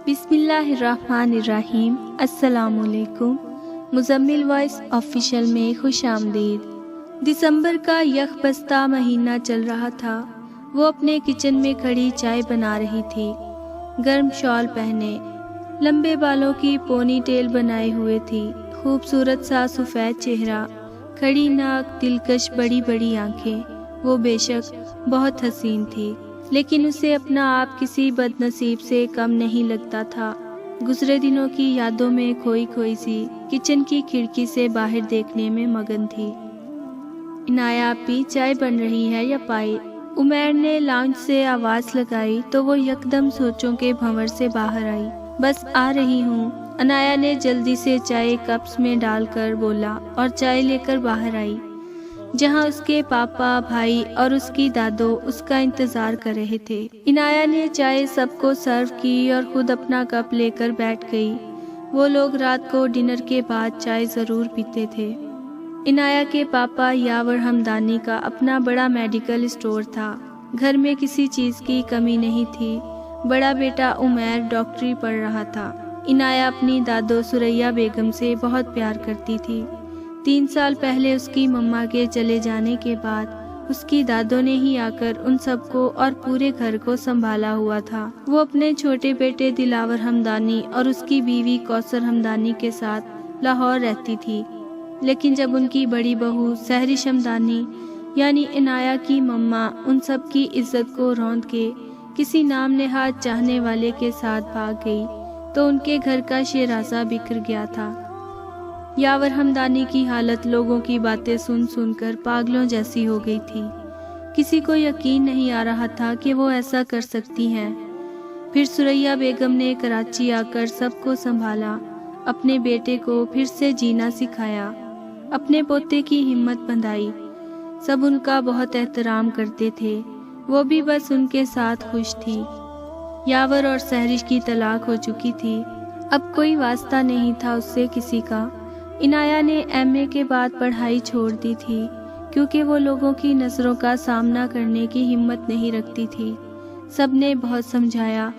بسم اللہ الرحمن الرحیم۔ السلام علیکم۔ مزمل وائس آفیشیل میں خوش آمدید۔ دسمبر کا یک بستہ مہینہ چل رہا تھا۔ وہ اپنے کچن میں کھڑی چائے بنا رہی تھی، گرم شال پہنے، لمبے بالوں کی پونی ٹیل بنائے ہوئے تھی، خوبصورت سا سفید چہرہ، کھڑی ناک، دلکش بڑی بڑی آنکھیں۔ وہ بے شک بہت حسین تھی، لیکن اسے اپنا آپ کسی بد نصیب سے کم نہیں لگتا تھا۔ گزرے دنوں کی یادوں میں کھوئی کھوئی سی کچن کی کھڑکی سے باہر دیکھنے میں مگن تھی۔ عنایہ آپی، چائے بن رہی ہے یا پائی؟ عمیر نے لاؤنج سے آواز لگائی تو وہ یکدم سوچوں کے بھنور سے باہر آئی۔ بس آ رہی ہوں، عنایہ نے جلدی سے چائے کپس میں ڈال کر بولا اور چائے لے کر باہر آئی، جہاں اس کے پاپا، بھائی اور اس کی دادو اس کا انتظار کر رہے تھے۔ عنایہ نے چائے سب کو سرو کی اور خود اپنا کپ لے کر بیٹھ گئی۔ وہ لوگ رات کو ڈنر کے بعد چائے ضرور پیتے تھے۔ عنایہ کے پاپا یاور ہمدانی کا اپنا بڑا میڈیکل اسٹور تھا، گھر میں کسی چیز کی کمی نہیں تھی۔ بڑا بیٹا عمیر ڈاکٹری پڑھ رہا تھا۔ عنایہ اپنی دادو سریا بیگم سے بہت پیار کرتی تھی۔ 3 سال پہلے اس کی مما کے چلے جانے کے بعد اس کی دادو نے ہی آ کر ان سب کو اور پورے گھر کو سنبھالا ہوا تھا۔ وہ اپنے چھوٹے بیٹے دلاور ہمدانی اور اس کی بیوی کوثر ہمدانی کے ساتھ لاہور رہتی تھی، لیکن جب ان کی بڑی بہو سہرش ہمدانی یعنی عنایہ کی مما ان سب کی عزت کو روند کے کسی نام نہاد چاہنے والے کے ساتھ بھاگ گئی تو ان کے گھر کا شیرازہ بکھر گیا تھا۔ یاور ہمدانی کی حالت لوگوں کی باتیں سن سن کر پاگلوں جیسی ہو گئی تھی۔ کسی کو یقین نہیں آ رہا تھا کہ وہ ایسا کر سکتی ہیں۔ پھر سریا بیگم نے کراچی آ کر سب کو سنبھالا، اپنے بیٹے کو پھر سے جینا سکھایا، اپنے پوتے کی ہمت بندھائی۔ سب ان کا بہت احترام کرتے تھے، وہ بھی بس ان کے ساتھ خوش تھی۔ یاور اور سہرش کی طلاق ہو چکی تھی، اب کوئی واسطہ نہیں تھا اس سے کسی کا۔ عنایہ نے MA کے بعد پڑھائی چھوڑ دی تھی کیونکہ وہ لوگوں کی نظروں کا سامنا کرنے کی ہمت نہیں رکھتی تھی۔ سب نے بہت سمجھایا،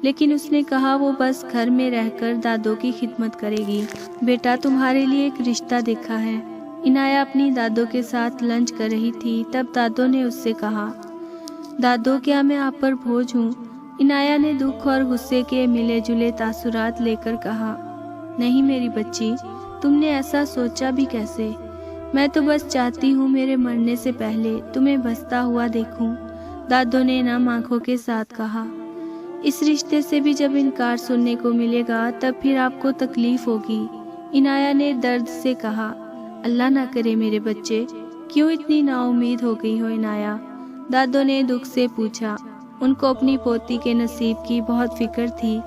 لیکن اس نے کہا وہ بس گھر میں رہ کر دادو کی خدمت کرے گی۔ بیٹا، تمہارے لیے ایک رشتہ دیکھا ہے۔ عنایہ اپنی دادو کے ساتھ لنچ کر رہی تھی، تب دادو نے اس سے کہا، دادو کیا میں آپ پر بوجھ ہوں؟ عنایہ نے دکھ اور غصے کے ملے جلے تاثرات لے کر کہا، نہیں میری بچی، تم نے ایسا سوچا بھی کیسے؟ میں تو بس چاہتی ہوں میرے مرنے سے پہلے تمہیں بستا ہوا دیکھوں، دادو نے نم آنکھوں کے ساتھ کہا۔ اس رشتے سے بھی جب انکار سننے کو ملے گا تب پھر آپ کو تکلیف ہوگی، عنایہ نے درد سے کہا۔ اللہ نہ کرے میرے بچے، کیوں اتنی نا امید ہو گئی ہو عنایہ؟ دادو نے دکھ سے پوچھا۔ ان کو اپنی پوتی کے نصیب کی بہت فکر تھی،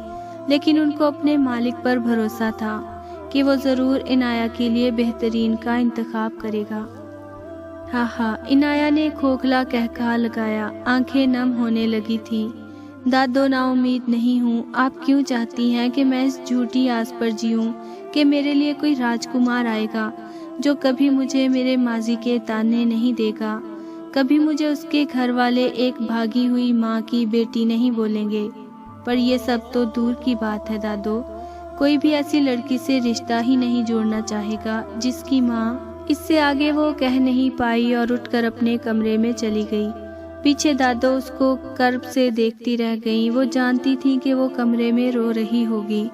لیکن ان کو اپنے مالک پر بھروسہ تھا کہ وہ ضرور عنایہ کے لیے بہترین کا انتخاب کرے گا۔ ہاں ہاں، عنایہ نے کھوکھلا قہقہا لگایا، آنکھیں نم ہونے لگی تھی۔ دادو، نا امید نہیں ہوں، آپ کیوں چاہتی ہیں کہ میں اس جھوٹی آس پر جیوں کہ میرے لیے کوئی راجکمار آئے گا جو کبھی مجھے میرے ماضی کے تانے نہیں دے گا، کبھی مجھے اس کے گھر والے ایک بھاگی ہوئی ماں کی بیٹی نہیں بولیں گے؟ پر یہ سب تو دور کی بات ہے دادو، کوئی بھی ایسی لڑکی سے رشتہ ہی نہیں جوڑنا چاہے گا جس کی ماں… اس سے آگے وہ کہہ نہیں پائی اور اٹھ کر اپنے کمرے میں چلی گئی۔ پیچھے دادو اس کو کرب سے دیکھتی رہ گئیں۔ وہ جانتی تھی کہ وہ کمرے میں رو رہی ہوگی۔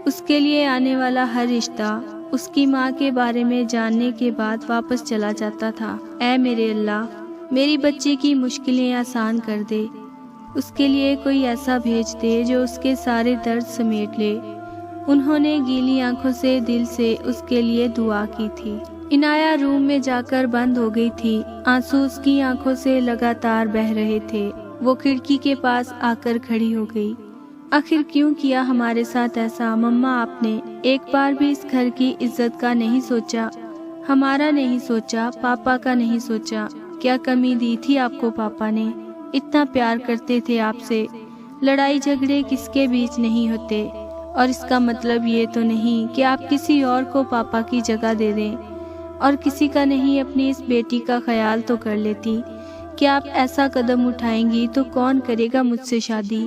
اس کے لیے آنے والا ہر رشتہ اس کی ماں کے بارے میں جاننے کے بعد واپس چلا جاتا تھا۔ اے میرے اللہ، میری بچی کی مشکلیں آسان کر دے، اس کے لیے کوئی ایسا بھیج دے جو اس کے سارے درد سمیٹ لے۔ انہوں نے گیلی آنکھوں سے دل سے اس کے لیے دعا کی تھی۔ عنایہ روم میں جا کر بند ہو گئی تھی، آنسو اس کی آنکھوں سے لگاتار بہہ رہے تھے۔ وہ کھڑکی کے پاس آ کر کھڑی ہو گئی۔ آخر کیوں کیا ہمارے ساتھ ایسا مما؟ آپ نے ایک بار بھی اس گھر کی عزت کا نہیں سوچا، ہمارا نہیں سوچا، پاپا کا نہیں سوچا؟ کیا کمی دی تھی آپ کو پاپا نے؟ اتنا پیار کرتے تھے آپ سے، لڑائی جھگڑے کس کے بیچ نہیں ہوتے؟ اور اس کا مطلب یہ تو نہیں کہ آپ کسی اور کو پاپا کی جگہ دے دیں، اور کسی کا نہیں اپنی اس بیٹی کا خیال تو کر لیتی کہ آپ ایسا قدم اٹھائیں گی تو کون کرے گا مجھ سے شادی؟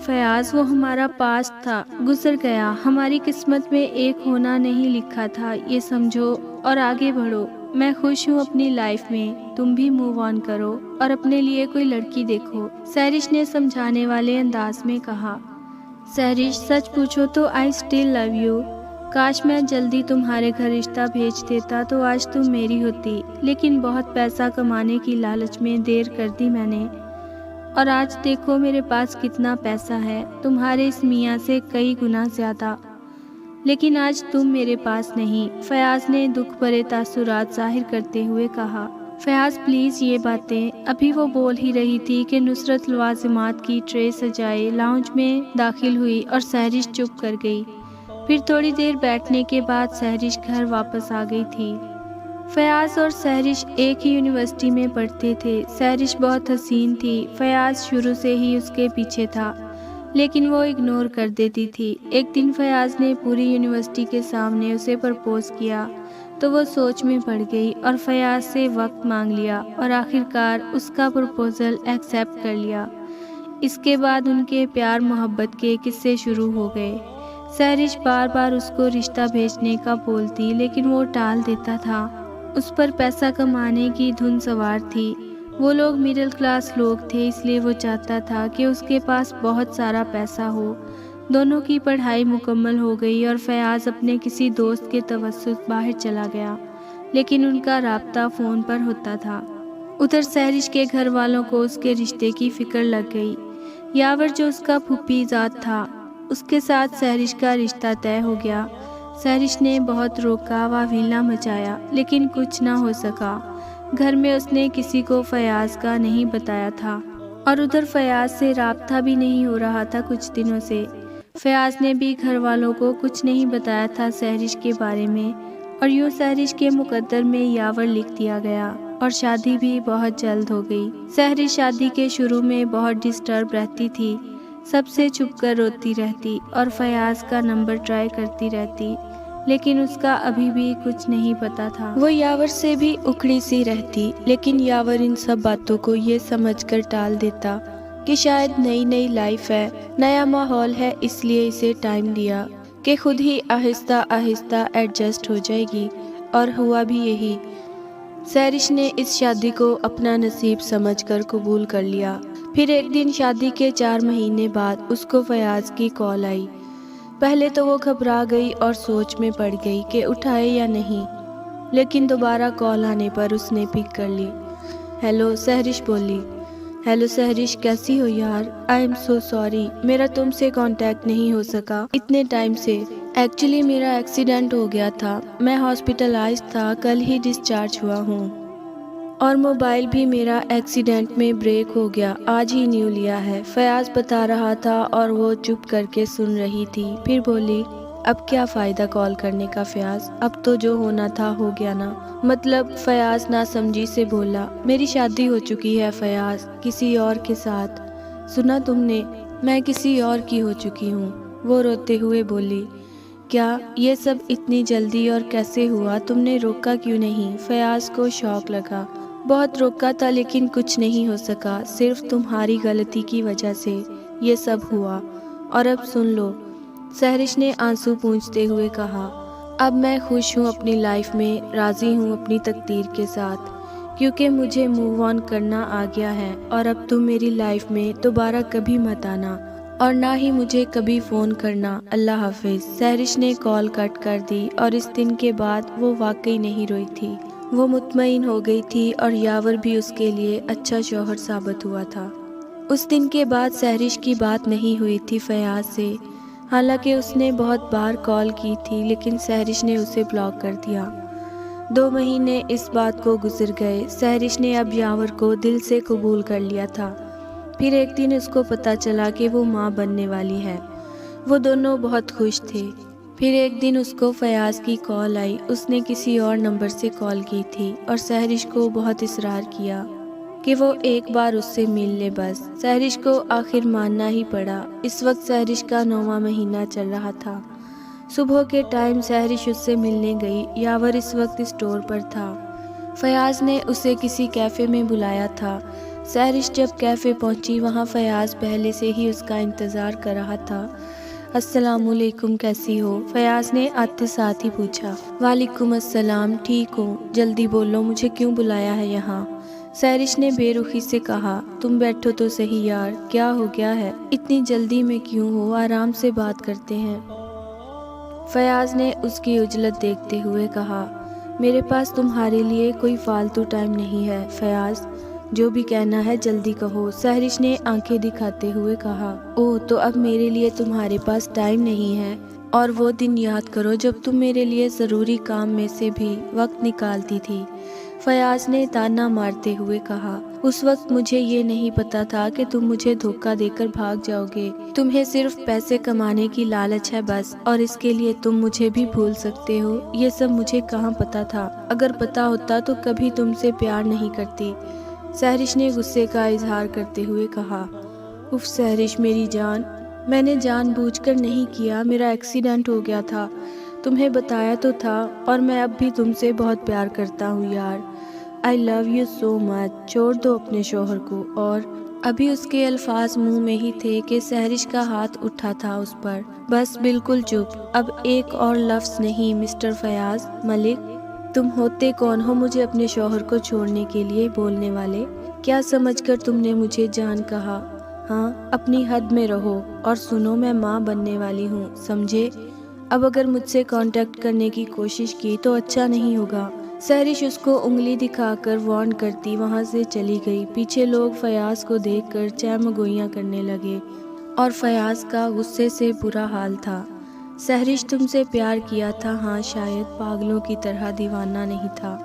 فیاض وہ ہمارا پاس تھا، گزر گیا، ہماری قسمت میں ایک ہونا نہیں لکھا تھا، یہ سمجھو اور آگے بڑھو۔ میں خوش ہوں اپنی لائف میں، تم بھی موو آن کرو اور اپنے لیے کوئی لڑکی دیکھو، سہرش نے سمجھانے والے انداز میں کہا۔ سہرش سچ پوچھو تو آئی اسٹل لو یو، کاش میں جلدی تمہارے گھر رشتہ بھیج دیتا تو آج تم میری ہوتی، لیکن بہت پیسہ کمانے کی لالچ میں دیر کر دی میں نے، اور آج دیکھو میرے پاس کتنا پیسہ ہے، تمہارے اس میاں سے کئی گنا زیادہ، لیکن آج تم میرے پاس نہیں، فیاض نے دکھ بھرے تاثرات ظاہر کرتے ہوئے کہا۔ فیاض پلیز یہ باتیں، ابھی وہ بول ہی رہی تھی کہ نصرت لوازمات کی ٹرے سجائے لاؤنج میں داخل ہوئی اور سہرش چپ کر گئی۔ پھر تھوڑی دیر بیٹھنے کے بعد سہرش گھر واپس آ گئی تھی۔ فیاض اور سہرش ایک ہی یونیورسٹی میں پڑھتے تھے۔ سہرش بہت حسین تھی، فیاض شروع سے ہی اس کے پیچھے تھا، لیکن وہ اگنور کر دیتی تھی۔ ایک دن فیاض نے پوری یونیورسٹی کے سامنے اسے پرپوز کیا تو وہ سوچ میں پڑ گئی اور فیاض سے وقت مانگ لیا اور آخرکار اس کا پرپوزل ایکسیپٹ کر لیا۔ اس کے بعد ان کے پیار محبت کے قصے شروع ہو گئے۔ سہرش بار بار اس کو رشتہ بھیجنے کا بولتی، لیکن وہ ٹال دیتا تھا۔ اس پر پیسہ کمانے کی دھن سوار تھی۔ وہ لوگ مڈل کلاس لوگ تھے، اس لیے وہ چاہتا تھا کہ اس کے پاس بہت سارا پیسہ ہو۔ دونوں کی پڑھائی مکمل ہو گئی اور فیاض اپنے کسی دوست کے توسط باہر چلا گیا، لیکن ان کا رابطہ فون پر ہوتا تھا۔ ادھر سہرش کے گھر والوں کو اس کے رشتے کی فکر لگ گئی۔ یاور جو اس کا پھوپھی ذات تھا، اس کے ساتھ سہرش کا رشتہ طے ہو گیا۔ سہرش نے بہت روکا، واویلا مچایا، لیکن کچھ نہ ہو سکا۔ گھر میں اس نے کسی کو فیاض کا نہیں بتایا تھا، اور ادھر فیاض سے رابطہ بھی نہیں ہو رہا تھا کچھ دنوں سے۔ فیاض نے بھی گھر والوں کو کچھ نہیں بتایا تھا سہرش کے بارے میں، اور یوں سہرش کے مقدر میں یاور لکھ دیا گیا، اور شادی بھی بہت جلد ہو گئی۔ سہرش شادی کے شروع میں بہت ڈسٹرب رہتی تھی، سب سے چھپ کر روتی رہتی اور فیاض کا نمبر ٹرائی کرتی رہتی، لیکن اس کا ابھی بھی کچھ نہیں پتا تھا۔ وہ یاور سے بھی اکھڑی سی رہتی، لیکن یاور ان سب باتوں کو یہ سمجھ کر ٹال دیتا کہ شاید نئی نئی لائف ہے، نیا ماحول ہے، اس لیے اسے ٹائم دیا کہ خود ہی آہستہ آہستہ ایڈجسٹ ہو جائے گی، اور ہوا بھی یہی۔ سہرش نے اس شادی کو اپنا نصیب سمجھ کر قبول کر لیا۔ پھر ایک دن شادی کے 4 مہینے بعد اس کو فیاض کی کال آئی۔ پہلے تو وہ گھبرا گئی اور سوچ میں پڑ گئی کہ اٹھائے یا نہیں، لیکن دوبارہ کال آنے پر اس نے پک کر لی۔ ہیلو، سہرش بولی۔ ہیلو سہرش، کیسی ہو یار؟ آئی ایم سو سوری، میرا تم سے کانٹیکٹ نہیں ہو سکا اتنے ٹائم سے۔ ایکچولی میرا ایکسیڈنٹ ہو گیا تھا، میں ہاسپٹلائز تھا، کل ہی ڈسچارج ہوا ہوں، اور موبائل بھی میرا ایکسیڈنٹ میں بریک ہو گیا، آج ہی نیو لیا ہے، فیاض بتا رہا تھا اور وہ چپ کر کے سن رہی تھی۔ پھر بولی، اب کیا فائدہ کال کرنے کا فیاض، اب تو جو ہونا تھا ہو گیا نا۔ مطلب؟ فیاض نہ سمجھی سے بولا۔ میری شادی ہو چکی ہے فیاض، کسی اور کے ساتھ۔ سنا تم نے؟ میں کسی اور کی ہو چکی ہوں، وہ روتے ہوئے بولی۔ کیا یہ سب اتنی جلدی اور کیسے ہوا؟ تم نے روکا کیوں نہیں؟ فیاض کو شوق لگا۔ بہت روکا تھا لیکن کچھ نہیں ہو سکا، صرف تمہاری غلطی کی وجہ سے یہ سب ہوا، اور اب سن لو، سہرش نے آنسو پونچھتے ہوئے کہا۔ اب میں خوش ہوں اپنی لائف میں، راضی ہوں اپنی تقدیر کے ساتھ، کیونکہ مجھے موو آن کرنا آ گیا ہے، اور اب تم میری لائف میں دوبارہ کبھی مت آنا، اور نہ ہی مجھے کبھی فون کرنا، اللہ حافظ۔ سہرش نے کال کٹ کر دی، اور اس دن کے بعد وہ واقعی نہیں روئی تھی، وہ مطمئن ہو گئی تھی، اور یاور بھی اس کے لیے اچھا شوہر ثابت ہوا تھا۔ اس دن کے بعد سہرش کی بات نہیں ہوئی تھی فیاض سے، حالانکہ اس نے بہت بار کال کی تھی، لیکن سہرش نے اسے بلاک کر دیا۔ 2 مہینے اس بات کو گزر گئے، سہرش نے اب یاور کو دل سے قبول کر لیا تھا۔ پھر ایک دن اس کو پتہ چلا کہ وہ ماں بننے والی ہے، وہ دونوں بہت خوش تھے۔ پھر ایک دن اس کو فیاض کی کال آئی، اس نے کسی اور نمبر سے کال کی تھی، اور سہرش کو بہت اصرار کیا کہ وہ ایک بار اس سے مل لے بس۔ سہرش کو آخر ماننا ہی پڑا۔ اس وقت سہرش کا 9واں مہینہ چل رہا تھا۔ صبح کے ٹائم سہرش اس سے ملنے گئی، یاور اس وقت اسٹور پر تھا۔ فیاض نے اسے کسی کیفے میں بلایا تھا۔ سحرش جب کیفے پہنچی وہاں فیاض پہلے سے ہی اس کا انتظار کر رہا تھا۔ السلام علیکم، کیسی ہو؟ فیاض نے آتے ساتھ ہی پوچھا۔ وعلیکم السلام، ٹھیک ہوں، جلدی بولو مجھے کیوں بلایا ہے یہاں؟ سحرش نے بے رخی سے کہا۔ تم بیٹھو تو صحیح یار، کیا ہو گیا ہے؟ اتنی جلدی میں کیوں ہو؟ آرام سے بات کرتے ہیں۔ فیاض نے اس کی عجلت دیکھتے ہوئے کہا۔ میرے پاس تمہارے لیے کوئی فالتو ٹائم نہیں ہے فیاض، جو بھی کہنا ہے جلدی کہو، سحرش نے آنکھیں دکھاتے ہوئے کہا۔ اوہ، تو اب میرے لیے تمہارے پاس ٹائم نہیں ہے؟ اور وہ دن یاد کرو جب تم میرے لیے ضروری کام میں سے بھی وقت نکالتی تھی، فیاض نے تانا مارتے ہوئے کہا۔ اس وقت مجھے یہ نہیں پتا تھا کہ تم مجھے دھوکہ دے کر بھاگ جاؤ گے۔ تمہیں صرف پیسے کمانے کی لالچ ہے بس، اور اس کے لیے تم مجھے بھی بھول سکتے ہو۔ یہ سب مجھے کہاں پتا تھا؟ اگر پتا ہوتا تو کبھی تم سے پیار نہیں کرتی، سحرش نے غصے کا اظہار کرتے ہوئے کہا۔ اف سحرش میری جان، میں نے جان بوجھ کر نہیں کیا، میرا ایکسیڈنٹ ہو گیا تھا، تمہیں بتایا تو تھا، اور میں اب بھی تم سے بہت پیار کرتا ہوں یار، آئی لو یو سو مچ، چھوڑ دو اپنے شوہر کو۔ اور ابھی اس کے الفاظ منہ میں ہی تھے کہ سحرش کا ہاتھ اٹھا تھا اس پر۔ بس بالکل چپ، اب ایک اور لفظ نہیں مسٹر فیاض ملک۔ تم ہوتے کون ہو مجھے اپنے شوہر کو چھوڑنے کے لیے بولنے والے؟ کیا سمجھ کر تم نے مجھے جان کہا؟ ہاں، اپنی حد میں رہو، اور سنو میں ماں بننے والی ہوں، سمجھے؟ اب اگر مجھ سے کانٹیکٹ کرنے کی کوشش کی تو اچھا نہیں ہوگا۔ سحرش اس کو انگلی دکھا کر وارن کرتی وہاں سے چلی گئی۔ پیچھے لوگ فیاض کو دیکھ کر چہمگوئیاں کرنے لگے، اور فیاض کا غصے سے برا حال تھا۔ سحرش تم سے پیار کیا تھا، ہاں شاید پاگلوں کی طرح دیوانہ نہیں تھا،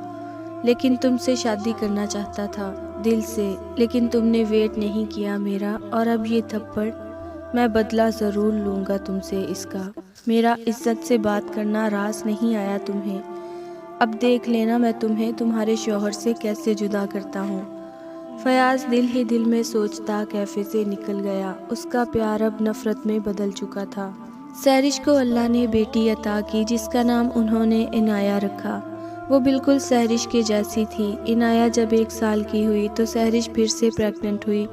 لیکن تم سے شادی کرنا چاہتا تھا دل سے، لیکن تم نے ویٹ نہیں کیا میرا، اور اب یہ تھپڑ، میں بدلہ ضرور لوں گا تم سے اس کا۔ میرا عزت سے بات کرنا راس نہیں آیا تمہیں؟ اب دیکھ لینا میں تمہیں تمہارے شوہر سے کیسے جدا کرتا ہوں۔ فیاض دل ہی دل میں سوچتا کیفے سے نکل گیا۔ اس کا پیار اب نفرت میں بدل چکا تھا۔ سحرش کو اللہ نے بیٹی عطا کی جس کا نام انہوں نے عنایہ رکھا۔ وہ بالکل سحرش کے جیسی تھی۔ عنایہ جب 1 سال کی ہوئی تو سحرش پھر سے پریگننٹ ہوئی،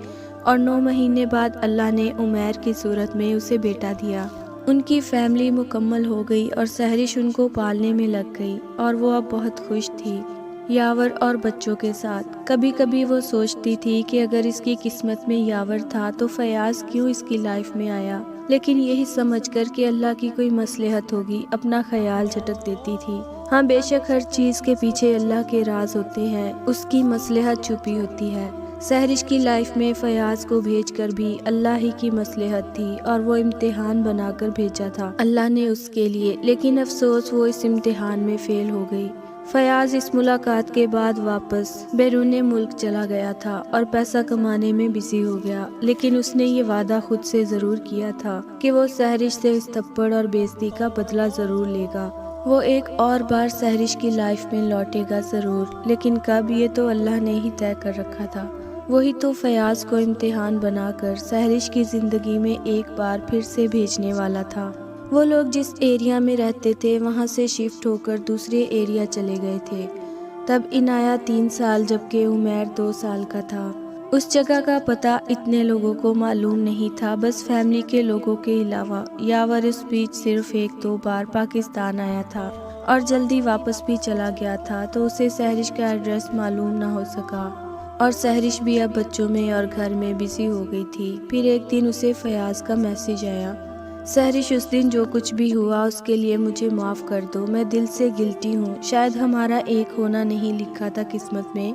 اور 9 مہینے بعد اللہ نے عمیر کی صورت میں اسے بیٹا دیا۔ ان کی فیملی مکمل ہو گئی اور سحرش ان کو پالنے میں لگ گئی، اور وہ اب بہت خوش تھی یاور اور بچوں کے ساتھ۔ کبھی کبھی وہ سوچتی تھی کہ اگر اس کی قسمت میں یاور تھا تو فیاض کیوں اس کی لائف میں آیا، لیکن یہی سمجھ کر کہ اللہ کی کوئی مصلحت ہوگی اپنا خیال جھٹک دیتی تھی۔ ہاں، بے شک ہر چیز کے پیچھے اللہ کے راز ہوتے ہیں، اس کی مصلحت چھپی ہوتی ہے۔ سحرش کی لائف میں فیاض کو بھیج کر بھی اللہ ہی کی مصلحت تھی، اور وہ امتحان بنا کر بھیجا تھا اللہ نے اس کے لیے، لیکن افسوس وہ اس امتحان میں فیل ہو گئی۔ فیاض اس ملاقات کے بعد واپس بیرون ملک چلا گیا تھا اور پیسہ کمانے میں بزی ہو گیا، لیکن اس نے یہ وعدہ خود سے ضرور کیا تھا کہ وہ سحرش سے اس تھپڑ اور بے عزتی کا بدلہ ضرور لے گا۔ وہ ایک اور بار سحرش کی لائف میں لوٹے گا ضرور، لیکن کب، یہ تو اللہ نے ہی طے کر رکھا تھا۔ وہی تو فیاض کو امتحان بنا کر سحرش کی زندگی میں ایک بار پھر سے بھیجنے والا تھا۔ وہ لوگ جس ایریا میں رہتے تھے وہاں سے شفٹ ہو کر دوسرے ایریا چلے گئے تھے۔ تب عنایہ 3 سال جبکہ عمیر 2 سال کا تھا۔ اس جگہ کا پتہ اتنے لوگوں کو معلوم نہیں تھا، بس فیملی کے لوگوں کے علاوہ۔ یاور اس بیچ صرف 1-2 بار پاکستان آیا تھا اور جلدی واپس بھی چلا گیا تھا، تو اسے سحرش کا ایڈریس معلوم نہ ہو سکا، اور سحرش بھی اب بچوں میں اور گھر میں بزی ہو گئی تھی۔ پھر ایک دن اسے فیاض کا میسج آیا۔ سحرش، اس دن جو کچھ بھی ہوا اس کے لیے مجھے معاف کر دو، میں دل سے گلٹی ہوں، شاید ہمارا ایک ہونا نہیں لکھا تھا قسمت میں،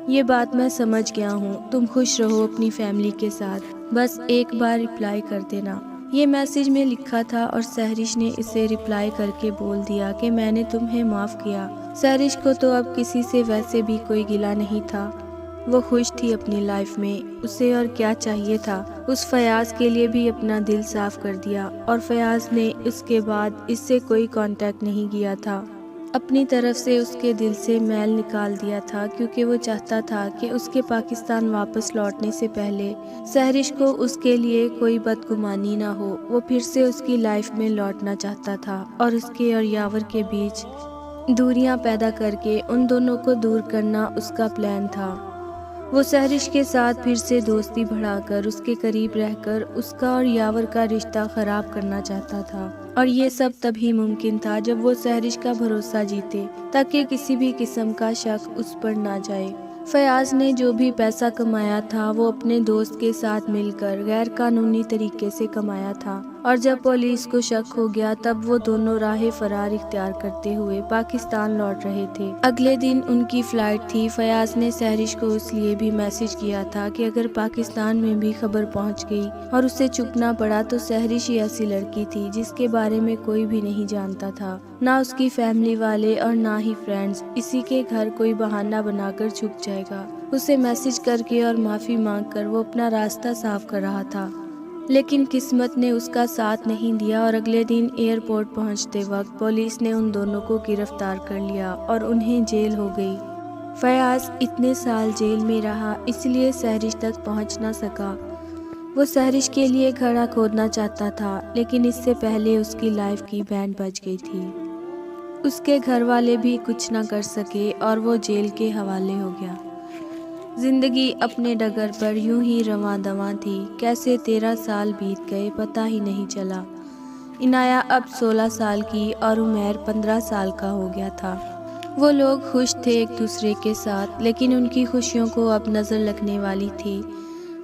یہ بات میں سمجھ گیا ہوں، تم خوش رہو اپنی فیملی کے ساتھ، بس ایک بار رپلائی کر دینا۔ یہ میسج میں لکھا تھا، اور سحرش نے اسے رپلائی کر کے بول دیا کہ میں نے تمہیں معاف کیا۔ سحرش کو تو اب کسی سے ویسے بھی کوئی گلہ نہیں تھا، وہ خوش تھی اپنی لائف میں، اسے اور کیا چاہیے تھا۔ اس فیاض کے لیے بھی اپنا دل صاف کر دیا، اور فیاض نے اس کے بعد اس سے کوئی کانٹیکٹ نہیں کیا تھا، اپنی طرف سے اس کے دل سے میل نکال دیا تھا، کیونکہ وہ چاہتا تھا کہ اس کے پاکستان واپس لوٹنے سے پہلے سحرش کو اس کے لیے کوئی بدگمانی نہ ہو۔ وہ پھر سے اس کی لائف میں لوٹنا چاہتا تھا، اور اس کے اور یاور کے بیچ دوریاں پیدا کر کے ان دونوں کو دور کرنا اس کا پلان تھا۔ وہ سحرش کے ساتھ پھر سے دوستی بڑھا کر اس کے قریب رہ کر اس کا اور یاور کا رشتہ خراب کرنا چاہتا تھا، اور یہ سب تبھی ممکن تھا جب وہ سحرش کا بھروسہ جیتے تاکہ کسی بھی قسم کا شک اس پر نہ جائے۔ فیاض نے جو بھی پیسہ کمایا تھا وہ اپنے دوست کے ساتھ مل کر غیر قانونی طریقے سے کمایا تھا، اور جب پولیس کو شک ہو گیا تب وہ دونوں راہ فرار اختیار کرتے ہوئے پاکستان لوٹ رہے تھے۔ اگلے دن ان کی فلائٹ تھی۔ فیاض نے سحرش کو اس لیے بھی میسج کیا تھا کہ اگر پاکستان میں بھی خبر پہنچ گئی اور اسے چھپنا پڑا تو سحرش ہی ایسی لڑکی تھی جس کے بارے میں کوئی بھی نہیں جانتا تھا، نہ اس کی فیملی والے اور نہ ہی فرینڈز۔ اسی کے گھر کوئی بہانہ بنا کر چھپ جائے گا۔ اسے میسج کر کے اور معافی مانگ کر وہ اپنا راستہ صاف کر رہا تھا، لیکن قسمت نے اس کا ساتھ نہیں دیا اور اگلے دن ایئرپورٹ پہنچتے وقت پولیس نے ان دونوں کو گرفتار کر لیا اور انہیں جیل ہو گئی۔ فیاض اتنے سال جیل میں رہا اس لیے سحرش تک پہنچ نہ سکا۔ وہ سحرش کے لیے گھڑا کھودنا چاہتا تھا، لیکن اس سے پہلے اس کی لائف کی بینڈ بج گئی تھی۔ اس کے گھر والے بھی کچھ نہ کر سکے اور وہ جیل کے حوالے ہو گیا۔ زندگی اپنے ڈگر پر یوں ہی رواں دواں تھی۔ کیسے 13 سال بیت گئے پتہ ہی نہیں چلا۔ عنایہ اب 16 سال کی اور عمیر 15 سال کا ہو گیا تھا۔ وہ لوگ خوش تھے ایک دوسرے کے ساتھ، لیکن ان کی خوشیوں کو اب نظر لگنے والی تھی۔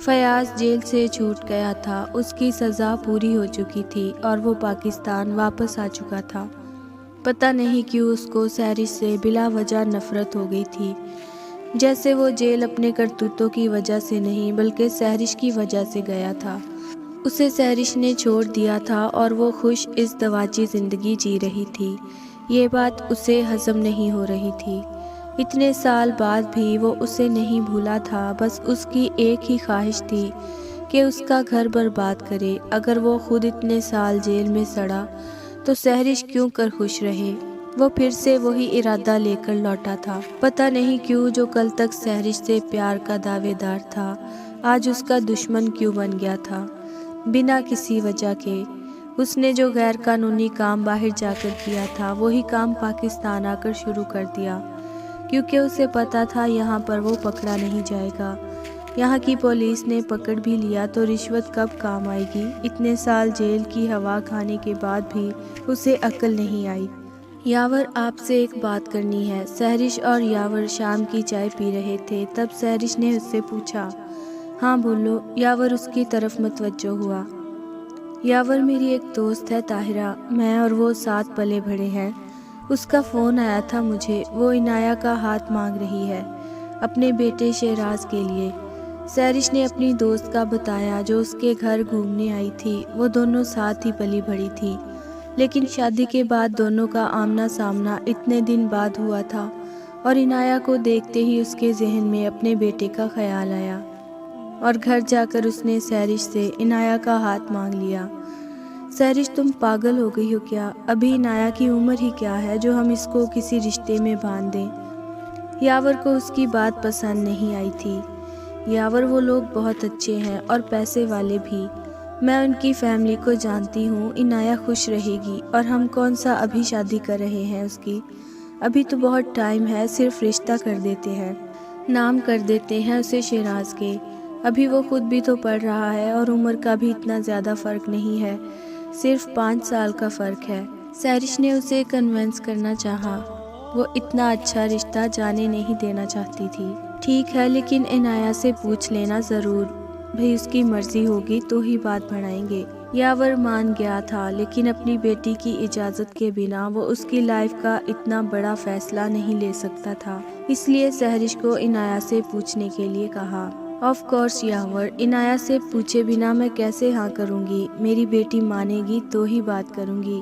فیاض جیل سے چھوٹ گیا تھا، اس کی سزا پوری ہو چکی تھی اور وہ پاکستان واپس آ چکا تھا۔ پتہ نہیں کیوں اس کو سحرش سے بلا وجہ نفرت ہو گئی تھی، جیسے وہ جیل اپنے کرتوتوں کی وجہ سے نہیں بلکہ سحرش کی وجہ سے گیا تھا۔ اسے سحرش نے چھوڑ دیا تھا اور وہ خوش ازدواجی زندگی جی رہی تھی۔ یہ بات اسے ہضم نہیں ہو رہی تھی۔ اتنے سال بعد بھی وہ اسے نہیں بھولا تھا، بس اس کی ایک ہی خواہش تھی کہ اس کا گھر برباد کرے۔ اگر وہ خود اتنے سال جیل میں سڑا تو سحرش کیوں کر خوش رہے؟ وہ پھر سے وہی ارادہ لے کر لوٹا تھا۔ پتہ نہیں کیوں جو کل تک سحرش سے پیار کا دعوے دار تھا آج اس کا دشمن کیوں بن گیا تھا، بنا کسی وجہ کے۔ اس نے جو غیر قانونی کام باہر جا کر کیا تھا وہی کام پاکستان آ کر شروع کر دیا، کیونکہ اسے پتا تھا یہاں پر وہ پکڑا نہیں جائے گا۔ یہاں کی پولیس نے پکڑ بھی لیا تو رشوت کب کام آئے گی؟ اتنے سال جیل کی ہوا کھانے کے بعد بھی اسے عقل نہیں آئی۔ یاور آپ سے ایک بات کرنی ہے۔ سحرش اور یاور شام کی چائے پی رہے تھے، تب سحرش نے اس سے پوچھا۔ ہاں بولو۔ یاور اس کی طرف متوجہ ہوا۔ یاور میری ایک دوست ہے طاہرہ، میں اور وہ ساتھ پلے بڑھے ہیں۔ اس کا فون آیا تھا مجھے، وہ عنایہ کا ہاتھ مانگ رہی ہے اپنے بیٹے شہراز کے لیے۔ سحرش نے اپنی دوست کا بتایا جو اس کے گھر گھومنے آئی تھی۔ وہ دونوں ساتھ ہی پلی بڑھی تھی، لیکن شادی کے بعد دونوں کا آمنا سامنا اتنے دن بعد ہوا تھا اور عنایہ کو دیکھتے ہی اس کے ذہن میں اپنے بیٹے کا خیال آیا اور گھر جا کر اس نے سحرش سے عنایہ کا ہاتھ مانگ لیا۔ سحرش تم پاگل ہو گئی ہو کیا؟ ابھی عنایہ کی عمر ہی کیا ہے جو ہم اس کو کسی رشتے میں باندھ دیں؟ یاور کو اس کی بات پسند نہیں آئی تھی۔ یاور وہ لوگ بہت اچھے ہیں اور پیسے والے بھی، میں ان کی فیملی کو جانتی ہوں۔ عنایہ خوش رہے گی اور ہم کون سا ابھی شادی کر رہے ہیں اس کی، ابھی تو بہت ٹائم ہے، صرف رشتہ کر دیتے ہیں، نام کر دیتے ہیں اسے شہراز کے۔ ابھی وہ خود بھی تو پڑھ رہا ہے اور عمر کا بھی اتنا زیادہ فرق نہیں ہے، صرف 5 سال کا فرق ہے۔ سحرش نے اسے کنونس کرنا چاہا، وہ اتنا اچھا رشتہ جانے نہیں دینا چاہتی تھی۔ ٹھیک ہے، لیکن عنایہ سے پوچھ لینا ضرور، بھئی اس کی مرضی ہوگی تو ہی بات بڑھائیں گے۔ یاور مان گیا تھا، لیکن اپنی بیٹی کی اجازت کے بنا وہ اس کی لائف کا اتنا بڑا فیصلہ نہیں لے سکتا تھا، اس لیے سحرش کو عنایہ سے پوچھنے کے لیے کہا۔ آف کورس یاور، عنایہ سے پوچھے بنا میں کیسے ہاں کروں گی؟ میری بیٹی مانے گی تو ہی بات کروں گی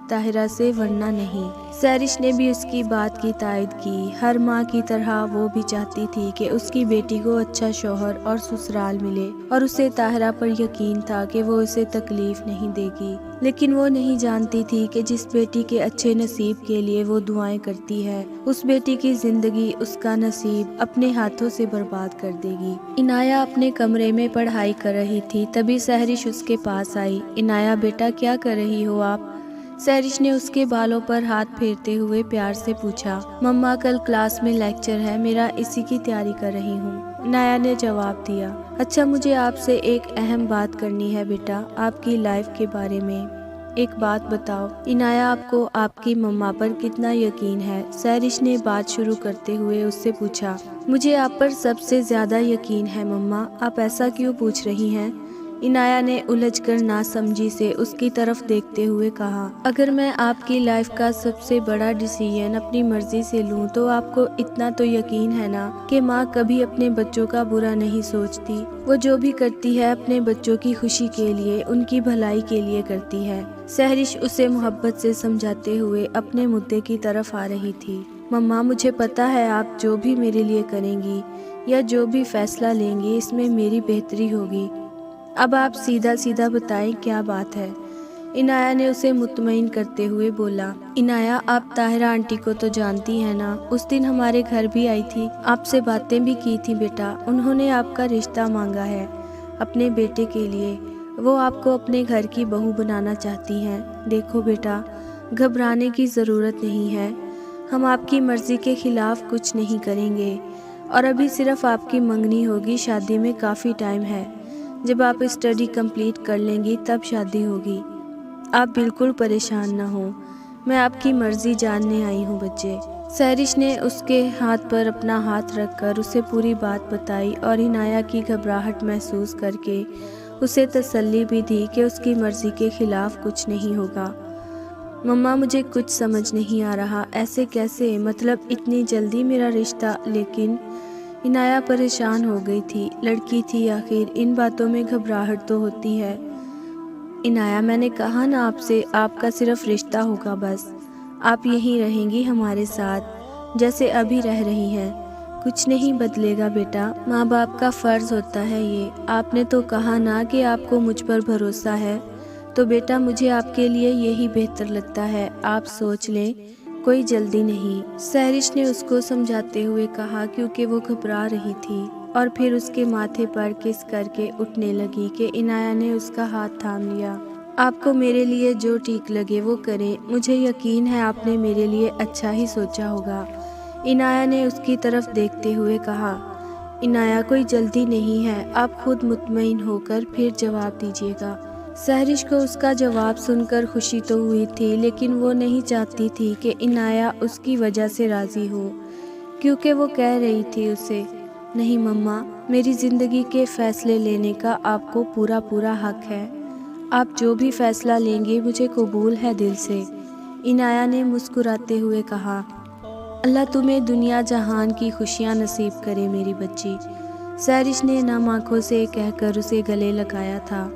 طاہرہ سے، ورنہ نہیں۔ سحرش نے بھی اس کی بات کی تائید کی۔ ہر ماں کی طرح وہ بھی چاہتی تھی کہ اس کی بیٹی کو اچھا شوہر اور سسرال ملے، اور اسے طاہرہ پر یقین تھا کہ وہ اسے تکلیف نہیں دے گی، لیکن وہ نہیں جانتی تھی کہ جس بیٹی کے اچھے نصیب کے لیے وہ دعائیں کرتی ہے اس بیٹی کی زندگی، اس کا نصیب اپنے ہاتھوں سے برباد کر دے گی۔ عنایہ اپنے کمرے میں پڑھائی کر رہی تھی، تبھی سحرش اس کے پاس آئی۔ عنایہ بیٹا کیا کر رہی ہو آپ؟ سحرش نے اس کے بالوں پر ہاتھ پھیرتے ہوئے پیار سے پوچھا۔ مما کل کلاس میں لیکچر ہے، میرا اسی کی تیاری کر رہی ہوں۔ انایا نے جواب دیا۔ اچھا، مجھے آپ سے ایک اہم بات کرنی ہے بیٹا، آپ کی لائف کے بارے میں ایک بات بتاؤ۔ انایا، آپ کو آپ کی مما پر کتنا یقین ہے؟ سہرش نے بات شروع کرتے ہوئے اس سے پوچھا۔ مجھے آپ پر سب سے زیادہ یقین ہے مما، آپ ایسا کیوں پوچھ رہی ہیں؟ انایا نے الجھ کر ناسمجھی سے اس کی طرف دیکھتے ہوئے کہا۔ اگر میں آپ کی لائف کا سب سے بڑا ڈیسیژن اپنی مرضی سے لوں تو آپ کو اتنا تو یقین ہے نا کہ ماں کبھی اپنے بچوں کا برا نہیں سوچتی، وہ جو بھی کرتی ہے اپنے بچوں کی خوشی کے لیے، ان کی بھلائی کے لیے کرتی ہے۔ سہرش اسے محبت سے سمجھاتے ہوئے اپنے مدعے کی طرف آ رہی تھی۔ مما، مجھے پتا ہے آپ جو بھی میرے لیے کریں گی یا جو بھی فیصلہ لیں گی اس میں میری بہتری ہوگی، اب آپ سیدھا سیدھا بتائیں کیا بات ہے؟ انایا نے اسے مطمئن کرتے ہوئے بولا۔ انایا، آپ طاہرہ آنٹی کو تو جانتی ہیں نا، اس دن ہمارے گھر بھی آئی تھی، آپ سے باتیں بھی کی تھی بیٹا، انہوں نے آپ کا رشتہ مانگا ہے اپنے بیٹے کے لیے، وہ آپ کو اپنے گھر کی بہو بنانا چاہتی ہیں۔ دیکھو بیٹا، گھبرانے کی ضرورت نہیں ہے، ہم آپ کی مرضی کے خلاف کچھ نہیں کریں گے، اور ابھی صرف آپ کی منگنی ہوگی، شادی میں کافی ٹائم ہے، جب آپ اسٹڈی کمپلیٹ کر لیں گی تب شادی ہوگی، آپ بالکل پریشان نہ ہوں، میں آپ کی مرضی جاننے آئی ہوں بچے۔ سہرش نے اس کے ہاتھ پر اپنا ہاتھ رکھ کر اسے پوری بات بتائی اور انایا کی گھبراہٹ محسوس کر کے اسے تسلی بھی دی کہ اس کی مرضی کے خلاف کچھ نہیں ہوگا۔ مما، مجھے کچھ سمجھ نہیں آ رہا، ایسے کیسے، مطلب اتنی جلدی میرا رشتہ؟ لیکن انایا پریشان ہو گئی تھی، لڑکی تھی آخر، ان باتوں میں گھبراہٹ تو ہوتی ہے۔ انایا، میں نے کہا نا آپ سے، آپ کا صرف رشتہ ہوگا بس، آپ یہیں رہیں گی ہمارے ساتھ جیسے ابھی رہ رہی ہیں، کچھ نہیں بدلے گا بیٹا، ماں باپ کا فرض ہوتا ہے یہ، آپ نے تو کہا نا کہ آپ کو مجھ پر بھروسہ ہے، تو بیٹا مجھے آپ کے لیے یہی بہتر لگتا ہے، آپ سوچ لیں، کوئی جلدی نہیں، سہرش نے اس کو سمجھاتے ہوئے کہا کیونکہ وہ گھبرا رہی تھی، اور پھر اس کے ماتھے پر کس کر کے اٹھنے لگی کہ انایا نے اس کا ہاتھ تھام لیا۔ آپ کو میرے لیے جو ٹھیک لگے وہ کریں، مجھے یقین ہے آپ نے میرے لیے اچھا ہی سوچا ہوگا، انایا نے اس کی طرف دیکھتے ہوئے کہا۔ انایا، کوئی جلدی نہیں ہے، آپ خود مطمئن ہو کر پھر جواب دیجیے گا۔ سہرش کو اس کا جواب سن کر خوشی تو ہوئی تھی، لیکن وہ نہیں چاہتی تھی کہ انایا اس کی وجہ سے راضی ہو، کیونکہ وہ کہہ رہی تھی اسے، نہیں مما، میری زندگی کے فیصلے لینے کا آپ کو پورا پورا حق ہے، آپ جو بھی فیصلہ لیں گے مجھے قبول ہے دل سے، انایا نے مسکراتے ہوئے کہا۔ اللہ تمہیں دنیا جہان کی خوشیاں نصیب کرے میری بچی، سہرش نے نم آنکھوں سے کہہ کر اسے گلے لگایا تھا،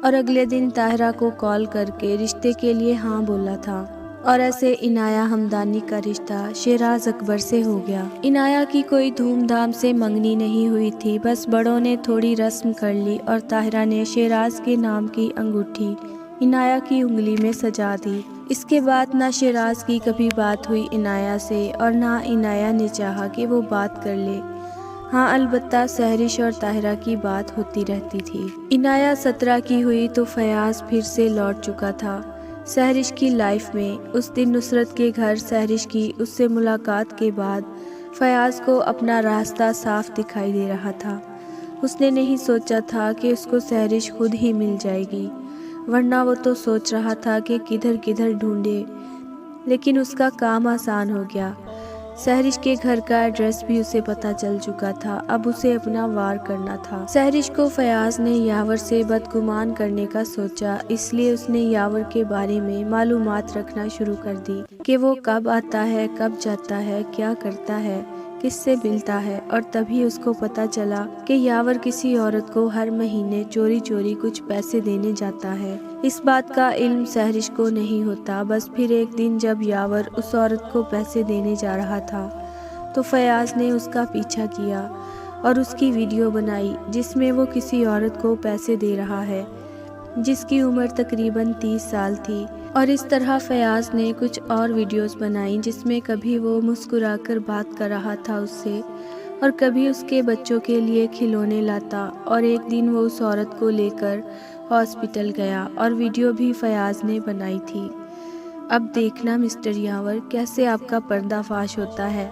اور اگلے دن طاہرہ کو کال کر کے رشتے کے لیے ہاں بولا تھا، اور ایسے انایا ہمدانی کا رشتہ شیراز اکبر سے ہو گیا۔ انایا کی کوئی دھوم دھام سے منگنی نہیں ہوئی تھی، بس بڑوں نے تھوڑی رسم کر لی اور طاہرہ نے شیراز کے نام کی انگوٹھی انایا کی انگلی میں سجا دی۔ اس کے بعد نہ شیراز کی کبھی بات ہوئی انایا سے، اور نہ انایا نے چاہا کہ وہ بات کر لے، ہاں البتہ سہرش اور طاہرہ کی بات ہوتی رہتی تھی۔ انایا 17 کی ہوئی تو فیاض پھر سے لوٹ چکا تھا سہرش کی لائف میں۔ اس دن نصرت کے گھر سہرش کی اس سے ملاقات کے بعد فیاض کو اپنا راستہ صاف دکھائی دے رہا تھا۔ اس نے نہیں سوچا تھا کہ اس کو سہرش خود ہی مل جائے گی، ورنہ وہ تو سوچ رہا تھا کہ کدھر کدھر ڈھونڈے، لیکن اس کا کام آسان ہو گیا۔ سہرش کے گھر کا ایڈریس بھی اسے پتہ چل چکا تھا، اب اسے اپنا وار کرنا تھا۔ سہرش کو فیاض نے یاور سے بدگمان کرنے کا سوچا، اس لیے اس نے یاور کے بارے میں معلومات رکھنا شروع کر دی کہ وہ کب آتا ہے، کب جاتا ہے، کیا کرتا ہے، کس سے ملتا ہے، اور تبھی اس کو پتہ چلا کہ یاور کسی عورت کو ہر مہینے چوری چوری کچھ پیسے دینے جاتا ہے۔ اس بات کا علم سہرش کو نہیں ہوتا، بس پھر ایک دن جب یاور اس عورت کو پیسے دینے جا رہا تھا تو فیاض نے اس کا پیچھا کیا اور اس کی ویڈیو بنائی جس میں وہ کسی عورت کو پیسے دے رہا ہے جس کی عمر تقریباً 30 سال تھی، اور اس طرح فیاض نے کچھ اور ویڈیوز بنائیں جس میں کبھی وہ مسکرا کر بات کر رہا تھا اس سے، اور کبھی اس کے بچوں کے لیے کھلونے لاتا، اور ایک دن وہ اس عورت کو لے کر ہاسپٹل گیا اور ویڈیو بھی فیاض نے بنائی تھی۔ اب دیکھنا مسٹر یاور کیسے آپ کا پردہ فاش ہوتا ہے۔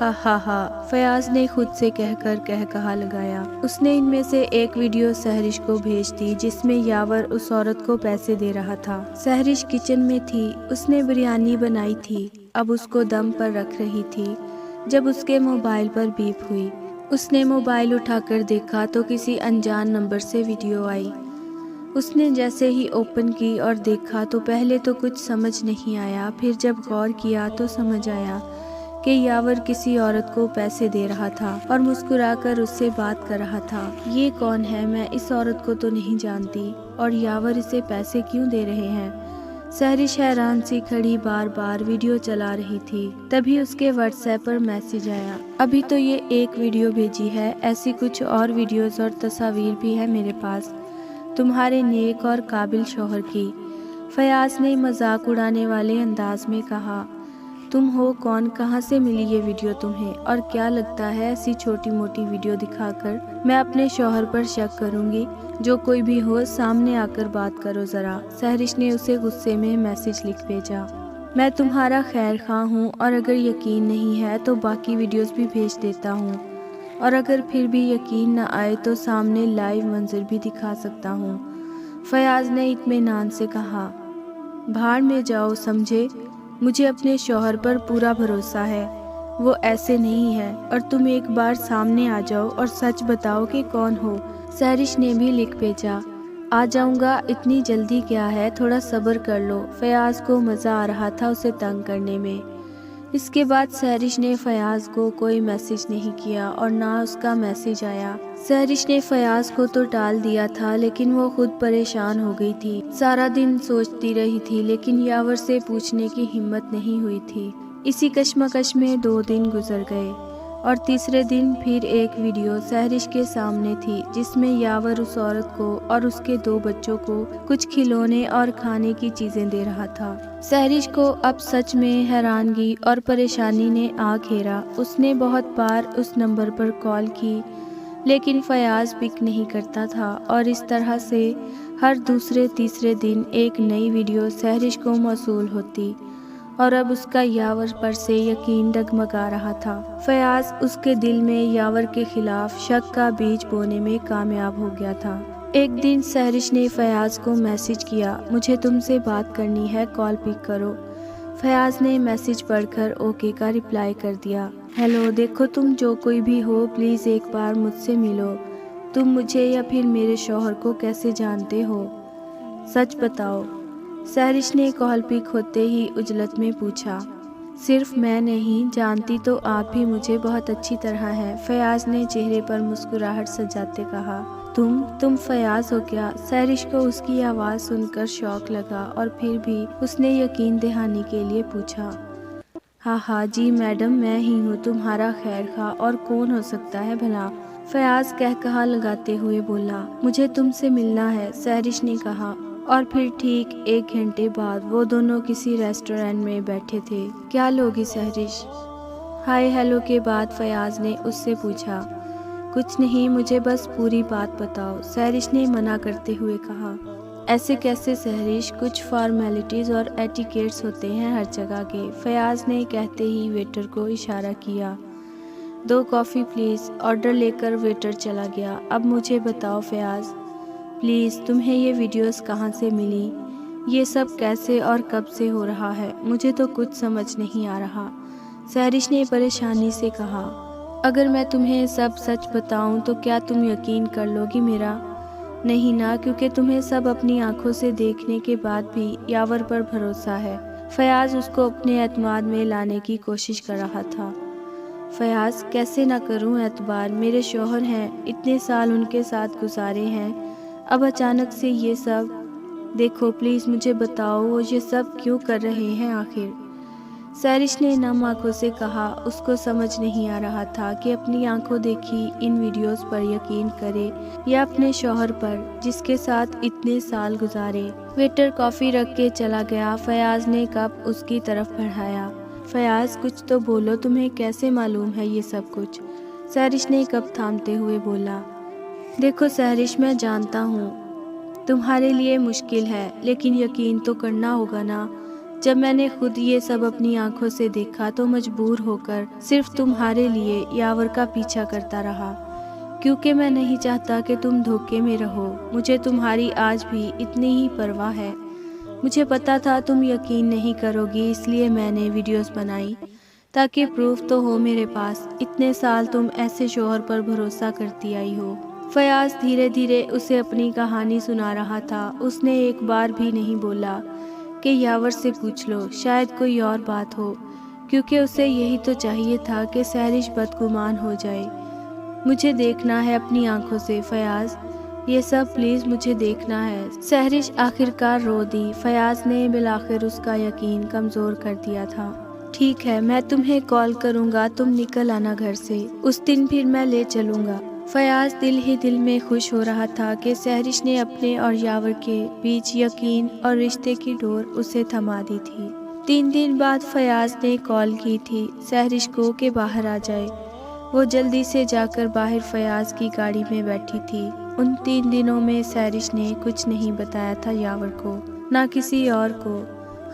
ہا ہا ہا، فیاض نے خود سے کہا لگایا۔ اس نے ان میں سے ایک ویڈیو سہرش کو بھیج دی جس میں یاور اس عورت کو پیسے دے رہا تھا۔ سہرش کچن میں تھی، اس نے بریانی بنائی تھی، اب اس کو دم پر رکھ رہی تھی جب اس کے موبائل پر بیپ ہوئی۔ اس نے موبائل اٹھا کر دیکھا تو کسی انجان نمبر سے ویڈیو آئی۔ اس نے جیسے ہی اوپن کی اور دیکھا تو پہلے تو کچھ سمجھ نہیں آیا، پھر جب غور کیا تو سمجھ آیا کہ یاور کسی عورت کو پیسے دے رہا تھا اور مسکرا کر اس سے بات کر رہا تھا۔ یہ کون ہے؟ میں اس عورت کو تو نہیں جانتی، اور یاور اسے پیسے کیوں دے رہے ہیں؟ سہرش حیران سی کھڑی بار بار ویڈیو چلا رہی تھی۔ تبھی اس کے واٹس ایپ پر میسج آیا، ابھی تو یہ ایک ویڈیو بھیجی ہے، ایسی کچھ اور ویڈیوز اور تصاویر بھی ہے میرے پاس، تمہارے نیک اور قابل شوہر کی۔ فیاض نے مذاق اڑانے والے انداز میں کہا، تم ہو کون؟ کہاں سے ملی یہ ویڈیو تمہیں؟ اور کیا لگتا ہے ایسی چھوٹی موٹی ویڈیو دکھا کر میں اپنے شوہر پر شک کروں گی؟ جو کوئی بھی ہو سامنے آ کر بات کرو ذرا۔ سہرش نے اسے غصے میں میسج لکھ بھیجا، میں تمہارا خیر خواہ ہوں، اور اگر یقین نہیں ہے تو باقی ویڈیوز بھی بھیج دیتا ہوں، اور اگر پھر بھی یقین نہ آئے تو سامنے لائیو منظر بھی دکھا سکتا ہوں۔ فیاض نے اطمینان سے کہا، بھاڑ میں جاؤ، سمجھے؟ مجھے اپنے شوہر پر پورا بھروسہ ہے، وہ ایسے نہیں ہے، اور تم ایک بار سامنے آ جاؤ اور سچ بتاؤ کہ کون ہو۔ سہرش نے بھی لکھ بھیجا، آ جاؤں گا، اتنی جلدی کیا ہے، تھوڑا صبر کر لو۔ فیاض کو مزہ آ رہا تھا اسے تنگ کرنے میں۔ اس کے بعد سہرش نے فیاض کو کوئی میسج نہیں کیا اور نہ اس کا میسج آیا۔ سہرش نے فیاض کو تو ٹال دیا تھا لیکن وہ خود پریشان ہو گئی تھی۔ سارا دن سوچتی رہی تھی لیکن یاور سے پوچھنے کی ہمت نہیں ہوئی تھی۔ اسی کشمکش میں 2 دن گزر گئے اور تیسرے دن پھر ایک ویڈیو سہرش کے سامنے تھی جس میں یاور اس عورت کو اور اس کے 2 بچوں کو کچھ کھلونے اور کھانے کی چیزیں دے رہا تھا۔ سہرش کو اب سچ میں حیرانگی اور پریشانی نے آ گھیرا۔ اس نے بہت بار اس نمبر پر کال کی لیکن فیاض پک نہیں کرتا تھا، اور اس طرح سے ہر دوسرے تیسرے دن ایک نئی ویڈیو سہرش کو موصول ہوتی، اور اب اس کا یاور پر سے یقین ڈگمگا رہا تھا۔ فیاض اس کے دل میں یاور کے خلاف شک کا بیج بونے میں کامیاب ہو گیا تھا۔ ایک دن سہرش نے فیاض کو میسج کیا، مجھے تم سے بات کرنی ہے، کال پک کرو۔ فیاض نے میسج پڑھ کر اوکے کا رپلائی کر دیا، ہیلو، دیکھو تم جو کوئی بھی ہو پلیز ایک بار مجھ سے ملو۔ تم مجھے یا پھر میرے شوہر کو کیسے جانتے ہو؟ سچ بتاؤ۔ سہرش نے کال پک ہوتے ہی عجلت میں پوچھا، صرف میں نہیں جانتی تو آپ بھی مجھے بہت اچھی طرح ہے۔ فیاض نے چہرے پر مسکراہٹ سجاتے کہا، تم فیاض ہو کیا؟ سہرش کو اس کی آواز سن کر شوق لگا اور پھر بھی اس نے یقین دہانی کے لیے پوچھا، ہاں جی میڈم، میں ہی ہوں تمہارا خیر خواہ، اور کون ہو سکتا ہے بھلا؟ فیاض کہا لگاتے ہوئے بولا، مجھے تم سے ملنا ہے۔ سہرش نے کہا، اور پھر ٹھیک 1 گھنٹے بعد وہ دونوں کسی ریسٹورینٹ میں بیٹھے تھے۔ کیا لوگی سہرش؟ ہائے ہیلو کے بعد فیاض نے اس سے پوچھا، کچھ نہیں، مجھے بس پوری بات بتاؤ۔ سہرش نے منع کرتے ہوئے کہا، ایسے کیسے سہرش، کچھ فارمیلٹیز اور ایٹیکیٹس ہوتے ہیں ہر جگہ کے۔ فیاض نے کہتے ہی ویٹر کو اشارہ کیا، 2 کافی پلیز۔ آرڈر لے کر ویٹر چلا گیا۔ اب مجھے بتاؤ فیاض پلیز، تمہیں یہ ویڈیوز کہاں سے ملی؟ یہ سب کیسے اور کب سے ہو رہا ہے؟ مجھے تو کچھ سمجھ نہیں آ رہا۔ سہرش نے پریشانی سے کہا، اگر میں تمہیں سب سچ بتاؤں تو کیا تم یقین کر لو گی میرا؟ نہیں نا، کیونکہ تمہیں سب اپنی آنکھوں سے دیکھنے کے بعد بھی یاور پر بھروسہ ہے۔ فیاض اس کو اپنے اعتماد میں لانے کی کوشش کر رہا تھا۔ فیاض، کیسے نہ کروں اعتبار، میرے شوہر ہیں، اتنے سال ان کے ساتھ گزارے ہیں، اب اچانک سے یہ سب؟ دیکھو پلیز مجھے بتاؤ وہ یہ سب کیوں کر رہے ہیں آخر؟ سہرش نے نم آنکھوں سے کہا، اس کو سمجھ نہیں آ رہا تھا کہ اپنی آنکھوں دیکھی ان ویڈیوز پر یقین کرے یا اپنے شوہر پر جس کے ساتھ اتنے سال گزارے۔ ویٹر کافی رکھ کے چلا گیا۔ فیاض نے کپ اس کی طرف بڑھایا، فیاض کچھ تو بولو، تمہیں کیسے معلوم ہے یہ سب کچھ؟ سہرش نے کپ تھامتے ہوئے بولا، دیکھو سہرش، میں جانتا ہوں تمہارے لیے مشکل ہے لیکن یقین تو کرنا ہوگا نا۔ جب میں نے خود یہ سب اپنی آنکھوں سے دیکھا تو مجبور ہو کر صرف تمہارے لیے یاور کا پیچھا کرتا رہا، کیونکہ میں نہیں چاہتا کہ تم دھوکے میں رہو۔ مجھے تمہاری آج بھی اتنی ہی پرواہ ہے۔ مجھے پتا تھا تم یقین نہیں کرو گی، اس لیے میں نے ویڈیوز بنائی تاکہ پروف تو ہو میرے پاس۔ اتنے سال تم ایسے شوہر پر بھروسہ کرتی آئی ہو۔ فیاض دھیرے دھیرے اسے اپنی کہانی سنا رہا تھا۔ اس نے ایک بار بھی نہیں بولا کہ یاور سے پوچھ لو، شاید کوئی اور بات ہو، کیونکہ اسے یہی تو چاہیے تھا کہ سہرش بدگمان ہو جائے۔ مجھے دیکھنا ہے اپنی آنکھوں سے فیاض، یہ سب پلیز مجھے دیکھنا ہے۔ سہرش آخرکار رو دی۔ فیاض نے بالآخر اس کا یقین کمزور کر دیا تھا۔ ٹھیک ہے، میں تمہیں کال کروں گا، تم نکل آنا گھر سے، اس دن پھر میں لے چلوں گا۔ فیاض دل ہی دل میں خوش ہو رہا تھا کہ سہرش نے اپنے اور یاور کے بیچ یقین اور رشتے کی ڈور اسے تھما دی تھی۔ 3 دن بعد فیاض نے کال کی تھی سہرش کو کہ باہر آ جائے۔ وہ جلدی سے جا کر باہر فیاض کی گاڑی میں بیٹھی تھی۔ ان 3 دنوں میں سہرش نے کچھ نہیں بتایا تھا یاور کو، نہ کسی اور کو۔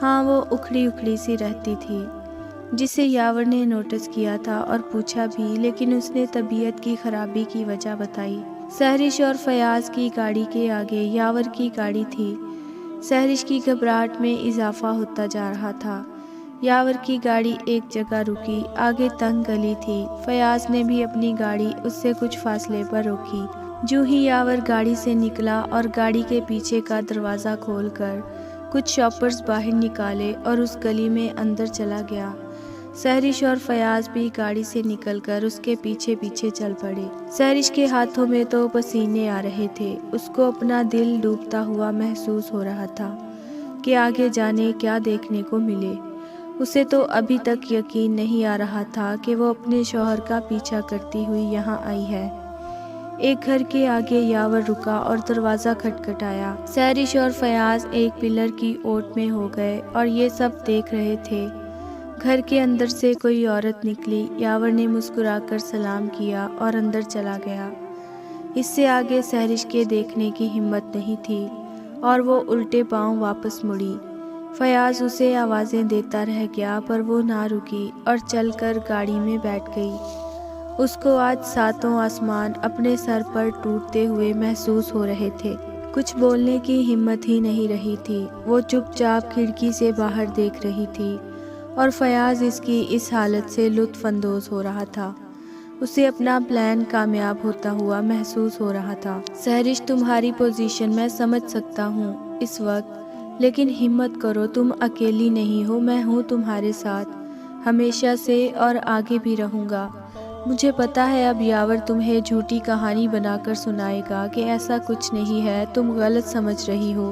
ہاں، وہ اکھڑی اکھڑی سی رہتی تھی، جسے یاور نے نوٹس کیا تھا اور پوچھا بھی، لیکن اس نے طبیعت کی خرابی کی وجہ بتائی۔ سہرش اور فیاض کی گاڑی کے آگے یاور کی گاڑی تھی۔ سہرش کی گھبراہٹ میں اضافہ ہوتا جا رہا تھا۔ یاور کی گاڑی ایک جگہ رکی، آگے تنگ گلی تھی۔ فیاض نے بھی اپنی گاڑی اس سے کچھ فاصلے پر روکی۔ جو ہی یاور گاڑی سے نکلا اور گاڑی کے پیچھے کا دروازہ کھول کر کچھ شاپرز باہر نکالے اور اس گلی میں اندر چلا گیا، سہرش اور فیاض بھی گاڑی سے نکل کر اس کے پیچھے پیچھے چل پڑے۔ سہرش کے ہاتھوں میں تو پسینے آ رہے تھے۔ اس کو اپنا دل ڈوبتا ہوا محسوس ہو رہا تھا کہ آگے جانے کیا دیکھنے کو ملے۔ اسے تو ابھی تک یقین نہیں آ رہا تھا کہ وہ اپنے شوہر کا پیچھا کرتی ہوئی یہاں آئی ہے۔ ایک گھر کے آگے یاور رکا اور دروازہ کھٹکھٹایا۔ سہرش اور فیاض ایک پلر کی اوٹ میں ہو گئے اور یہ سب دیکھ رہے تھے۔ گھر کے اندر سے کوئی عورت نکلی۔ یاور نے مسکرا کر سلام کیا اور اندر چلا گیا۔ اس سے آگے سہرش کے دیکھنے کی ہمت نہیں تھی اور وہ الٹے پاؤں واپس مڑی۔ فیاض اسے آوازیں دیتا رہ گیا پر وہ نہ رکی اور چل کر گاڑی میں بیٹھ گئی۔ اس کو آج 7 آسمان اپنے سر پر ٹوٹتے ہوئے محسوس ہو رہے تھے۔ کچھ بولنے کی ہمت ہی نہیں رہی تھی۔ وہ چپ چاپ کھڑکی سے باہر دیکھ رہی تھی اور فیاض اس کی اس حالت سے لطف اندوز ہو رہا تھا۔ اسے اپنا پلان کامیاب ہوتا ہوا محسوس ہو رہا تھا۔ سہرش، تمہاری پوزیشن میں سمجھ سکتا ہوں اس وقت، لیکن ہمت کرو، تم اکیلی نہیں ہو، میں ہوں تمہارے ساتھ ہمیشہ سے اور آگے بھی رہوں گا۔ مجھے پتا ہے اب یاور تمہیں جھوٹی کہانی بنا کر سنائے گا کہ ایسا کچھ نہیں ہے، تم غلط سمجھ رہی ہو،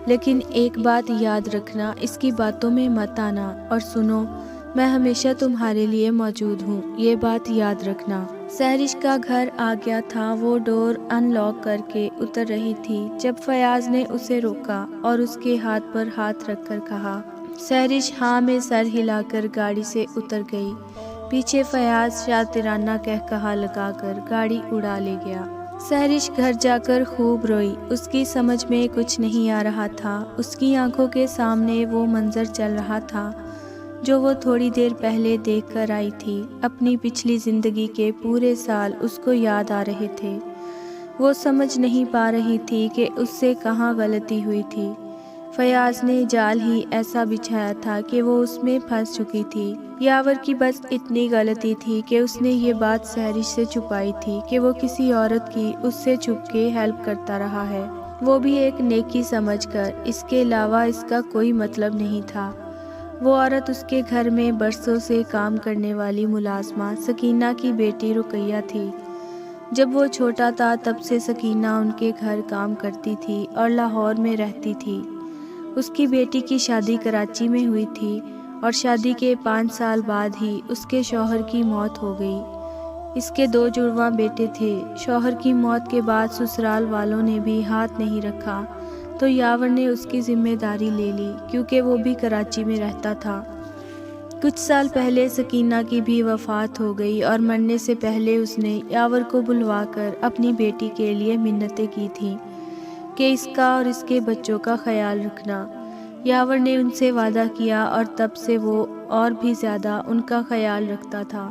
لیکن ایک بات یاد رکھنا، اس کی باتوں میں مت آنا، اور سنو، میں ہمیشہ تمہارے لیے موجود ہوں، یہ بات یاد رکھنا۔ سہرش کا گھر آ گیا تھا۔ وہ ڈور ان لاک کر کے اتر رہی تھی جب فیاض نے اسے روکا اور اس کے ہاتھ پر ہاتھ رکھ کر کہا۔ سہرش ہاں میں سر ہلا کر گاڑی سے اتر گئی۔ پیچھے فیاض شاطرانہ قہقہا لگا کر گاڑی اڑا لے گیا۔ سہرش گھر جا کر خوب روئی۔ اس کی سمجھ میں کچھ نہیں آ رہا تھا۔ اس کی آنکھوں کے سامنے وہ منظر چل رہا تھا جو وہ تھوڑی دیر پہلے دیکھ کر آئی تھی۔ اپنی پچھلی زندگی کے پورے سال اس کو یاد آ رہے تھے۔ وہ سمجھ نہیں پا رہی تھی کہ اس سے کہاں غلطی ہوئی تھی۔ فیاض نے جال ہی ایسا بچھایا تھا کہ وہ اس میں پھنس چکی تھی۔ یاور کی بس اتنی غلطی تھی کہ اس نے یہ بات سہرش سے چھپائی تھی کہ وہ کسی عورت کی اس سے چھپ کے ہیلپ کرتا رہا ہے، وہ بھی ایک نیکی سمجھ کر۔ اس کے علاوہ اس کا کوئی مطلب نہیں تھا۔ وہ عورت اس کے گھر میں برسوں سے کام کرنے والی ملازمہ سکینہ کی بیٹی رقیہ تھی۔ جب وہ چھوٹا تھا تب سے سکینہ ان کے گھر کام کرتی تھی اور لاہور میں رہتی تھی۔ اس کی بیٹی کی شادی کراچی میں ہوئی تھی اور شادی کے 5 سال بعد ہی اس کے شوہر کی موت ہو گئی۔ اس کے 2 جڑواں بیٹے تھے۔ شوہر کی موت کے بعد سسرال والوں نے بھی ہاتھ نہیں رکھا تو یاور نے اس کی ذمہ داری لے لی کیونکہ وہ بھی کراچی میں رہتا تھا۔ کچھ سال پہلے سکینہ کی بھی وفات ہو گئی اور مرنے سے پہلے اس نے یاور کو بلوا کر اپنی بیٹی کے لیے منتیں کی تھیں کہ اس کا اور اس کے بچوں کا خیال رکھنا۔ یاور نے ان سے وعدہ کیا اور تب سے وہ اور بھی زیادہ ان کا خیال رکھتا تھا،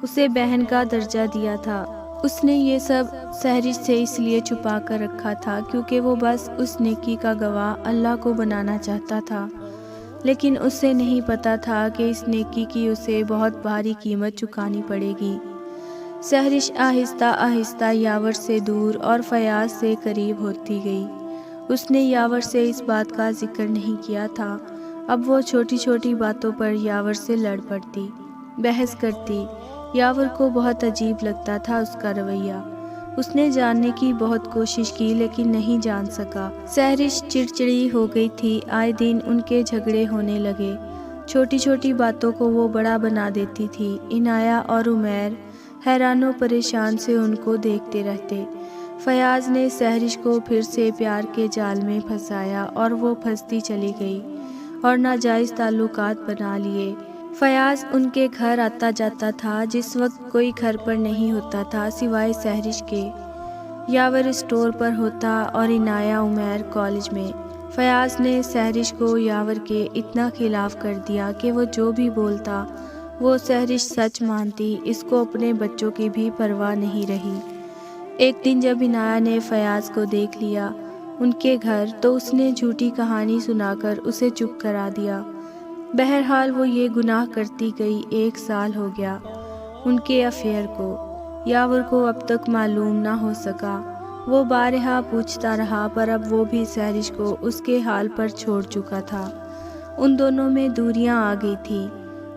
اسے بہن کا درجہ دیا تھا۔ اس نے یہ سب سحرش سے اس لیے چھپا کر رکھا تھا کیونکہ وہ بس اس نیکی کا گواہ اللہ کو بنانا چاہتا تھا، لیکن اسے نہیں پتا تھا کہ اس نیکی کی اسے بہت بھاری قیمت چکانی پڑے گی۔ سحرش آہستہ آہستہ یاور سے دور اور فیاض سے قریب ہوتی گئی۔ اس نے یاور سے اس بات کا ذکر نہیں کیا تھا، اب وہ چھوٹی چھوٹی باتوں پر یاور سے لڑ پڑتی، بحث کرتی۔ یاور کو بہت عجیب لگتا تھا اس کا رویہ۔ اس نے جاننے کی بہت کوشش کی لیکن نہیں جان سکا۔ سحرش چڑچڑی ہو گئی تھی، آئے دن ان کے جھگڑے ہونے لگے، چھوٹی چھوٹی باتوں کو وہ بڑا بنا دیتی تھی۔ عنایہ اور عمیر حیران و پریشان سے ان کو دیکھتے رہتے۔ فیاض نے سحرش کو پھر سے پیار کے جال میں پھنسایا اور وہ پھنستی چلی گئی اور ناجائز تعلقات بنا لیے۔ فیاض ان کے گھر آتا جاتا تھا، جس وقت کوئی گھر پر نہیں ہوتا تھا سوائے سحرش کے۔ یاور اسٹور پر ہوتا اور عنایہ عمیر کالج میں۔ فیاض نے سحرش کو یاور کے اتنا خلاف کر دیا کہ وہ جو بھی بولتا وہ سحرش سچ مانتی، اس کو اپنے بچوں کی بھی پرواہ نہیں رہی۔ ایک دن جب عنایہ نے فیاض کو دیکھ لیا ان کے گھر تو اس نے جھوٹی کہانی سنا کر اسے چپ کرا دیا۔ بہرحال وہ یہ گناہ کرتی گئی، 1 سال ہو گیا ان کے افیئر کو۔ یاور کو اب تک معلوم نہ ہو سکا۔ وہ بارہا پوچھتا رہا پر اب وہ بھی سحرش کو اس کے حال پر چھوڑ چکا تھا۔ ان دونوں میں دوریاں آ گئی تھیں۔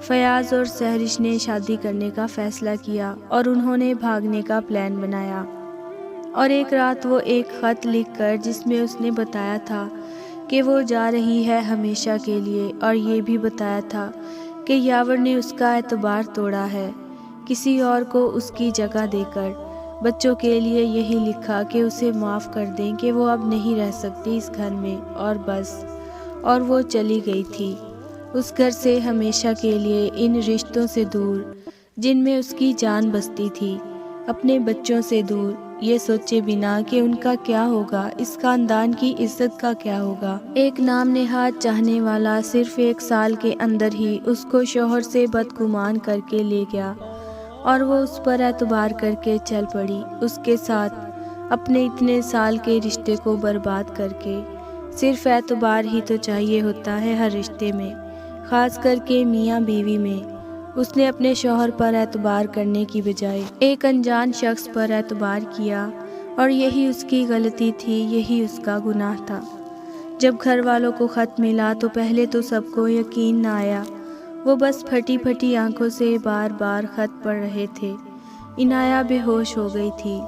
فیاض اور سحرش نے شادی کرنے کا فیصلہ کیا اور انہوں نے بھاگنے کا پلان بنایا، اور ایک رات وہ ایک خط لکھ کر جس میں اس نے بتایا تھا کہ وہ جا رہی ہے ہمیشہ کے لیے، اور یہ بھی بتایا تھا کہ یاور نے اس کا اعتبار توڑا ہے کسی اور کو اس کی جگہ دے کر۔ بچوں کے لیے یہی لکھا کہ اسے معاف کر دیں کہ وہ اب نہیں رہ سکتی اس گھر میں، اور بس۔ اور وہ چلی گئی تھی اس گھر سے ہمیشہ کے لیے، ان رشتوں سے دور جن میں اس کی جان بستی تھی، اپنے بچوں سے دور، یہ سوچے بنا کہ ان کا کیا ہوگا، اس خاندان کی عزت کا کیا ہوگا۔ ایک نام نہاد چاہنے والا صرف 1 سال کے اندر ہی اس کو شوہر سے بدگمان کر کے لے گیا، اور وہ اس پر اعتبار کر کے چل پڑی اس کے ساتھ، اپنے اتنے سال کے رشتے کو برباد کر کے۔ صرف اعتبار ہی تو چاہیے ہوتا ہے ہر رشتے میں، خاص کر کے میاں بیوی میں۔ اس نے اپنے شوہر پر اعتبار کرنے کی بجائے ایک انجان شخص پر اعتبار کیا، اور یہی اس کی غلطی تھی، یہی اس کا گناہ تھا۔ جب گھر والوں کو خط ملا تو پہلے تو سب کو یقین نہ آیا، وہ بس پھٹی پھٹی آنکھوں سے بار بار خط پڑھ رہے تھے۔ عنایہ بے ہوش ہو گئی تھی،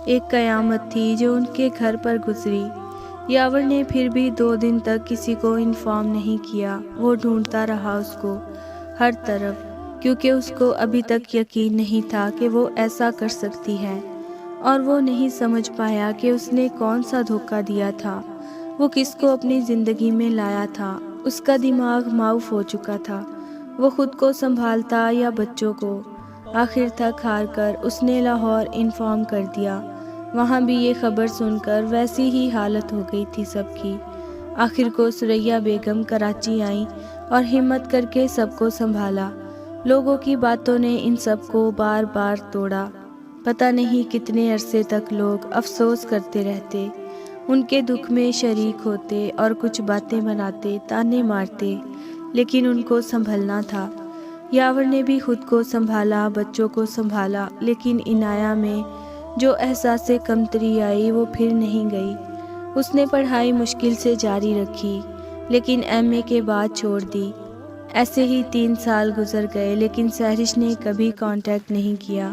ایک قیامت تھی جو ان کے گھر پر گزری۔ یاور نے پھر بھی 2 دن تک کسی کو انفارم نہیں کیا، وہ ڈھونڈتا رہا اس کو ہر طرف، کیونکہ اس کو ابھی تک یقین نہیں تھا کہ وہ ایسا کر سکتی ہے، اور وہ نہیں سمجھ پایا کہ اس نے کون سا دھوکہ دیا تھا، وہ کس کو اپنی زندگی میں لایا تھا۔ اس کا دماغ معاف ہو چکا تھا، وہ خود کو سنبھالتا یا بچوں کو۔ آخر تک ہار کر اس نے لاہور انفارم کر دیا، وہاں بھی یہ خبر سن کر ویسی ہی حالت ہو گئی تھی سب کی۔ آخر کو ثریا بیگم کراچی آئیں اور ہمت کر کے سب کو سنبھالا۔ لوگوں کی باتوں نے ان سب کو بار بار توڑا، پتہ نہیں کتنے عرصے تک لوگ افسوس کرتے رہتے، ان کے دکھ میں شریک ہوتے اور کچھ باتیں بناتے، تانے مارتے، لیکن ان کو سنبھلنا تھا۔ یاور نے بھی خود کو سنبھالا، بچوں کو سنبھالا، لیکن عنایہ میں جو احساس کمتری آئی وہ پھر نہیں گئی۔ اس نے پڑھائی مشکل سے جاری رکھی، لیکن MA کے بعد چھوڑ دی۔ ایسے ہی 3 سال گزر گئے، لیکن سحرش نے کبھی کانٹیکٹ نہیں کیا،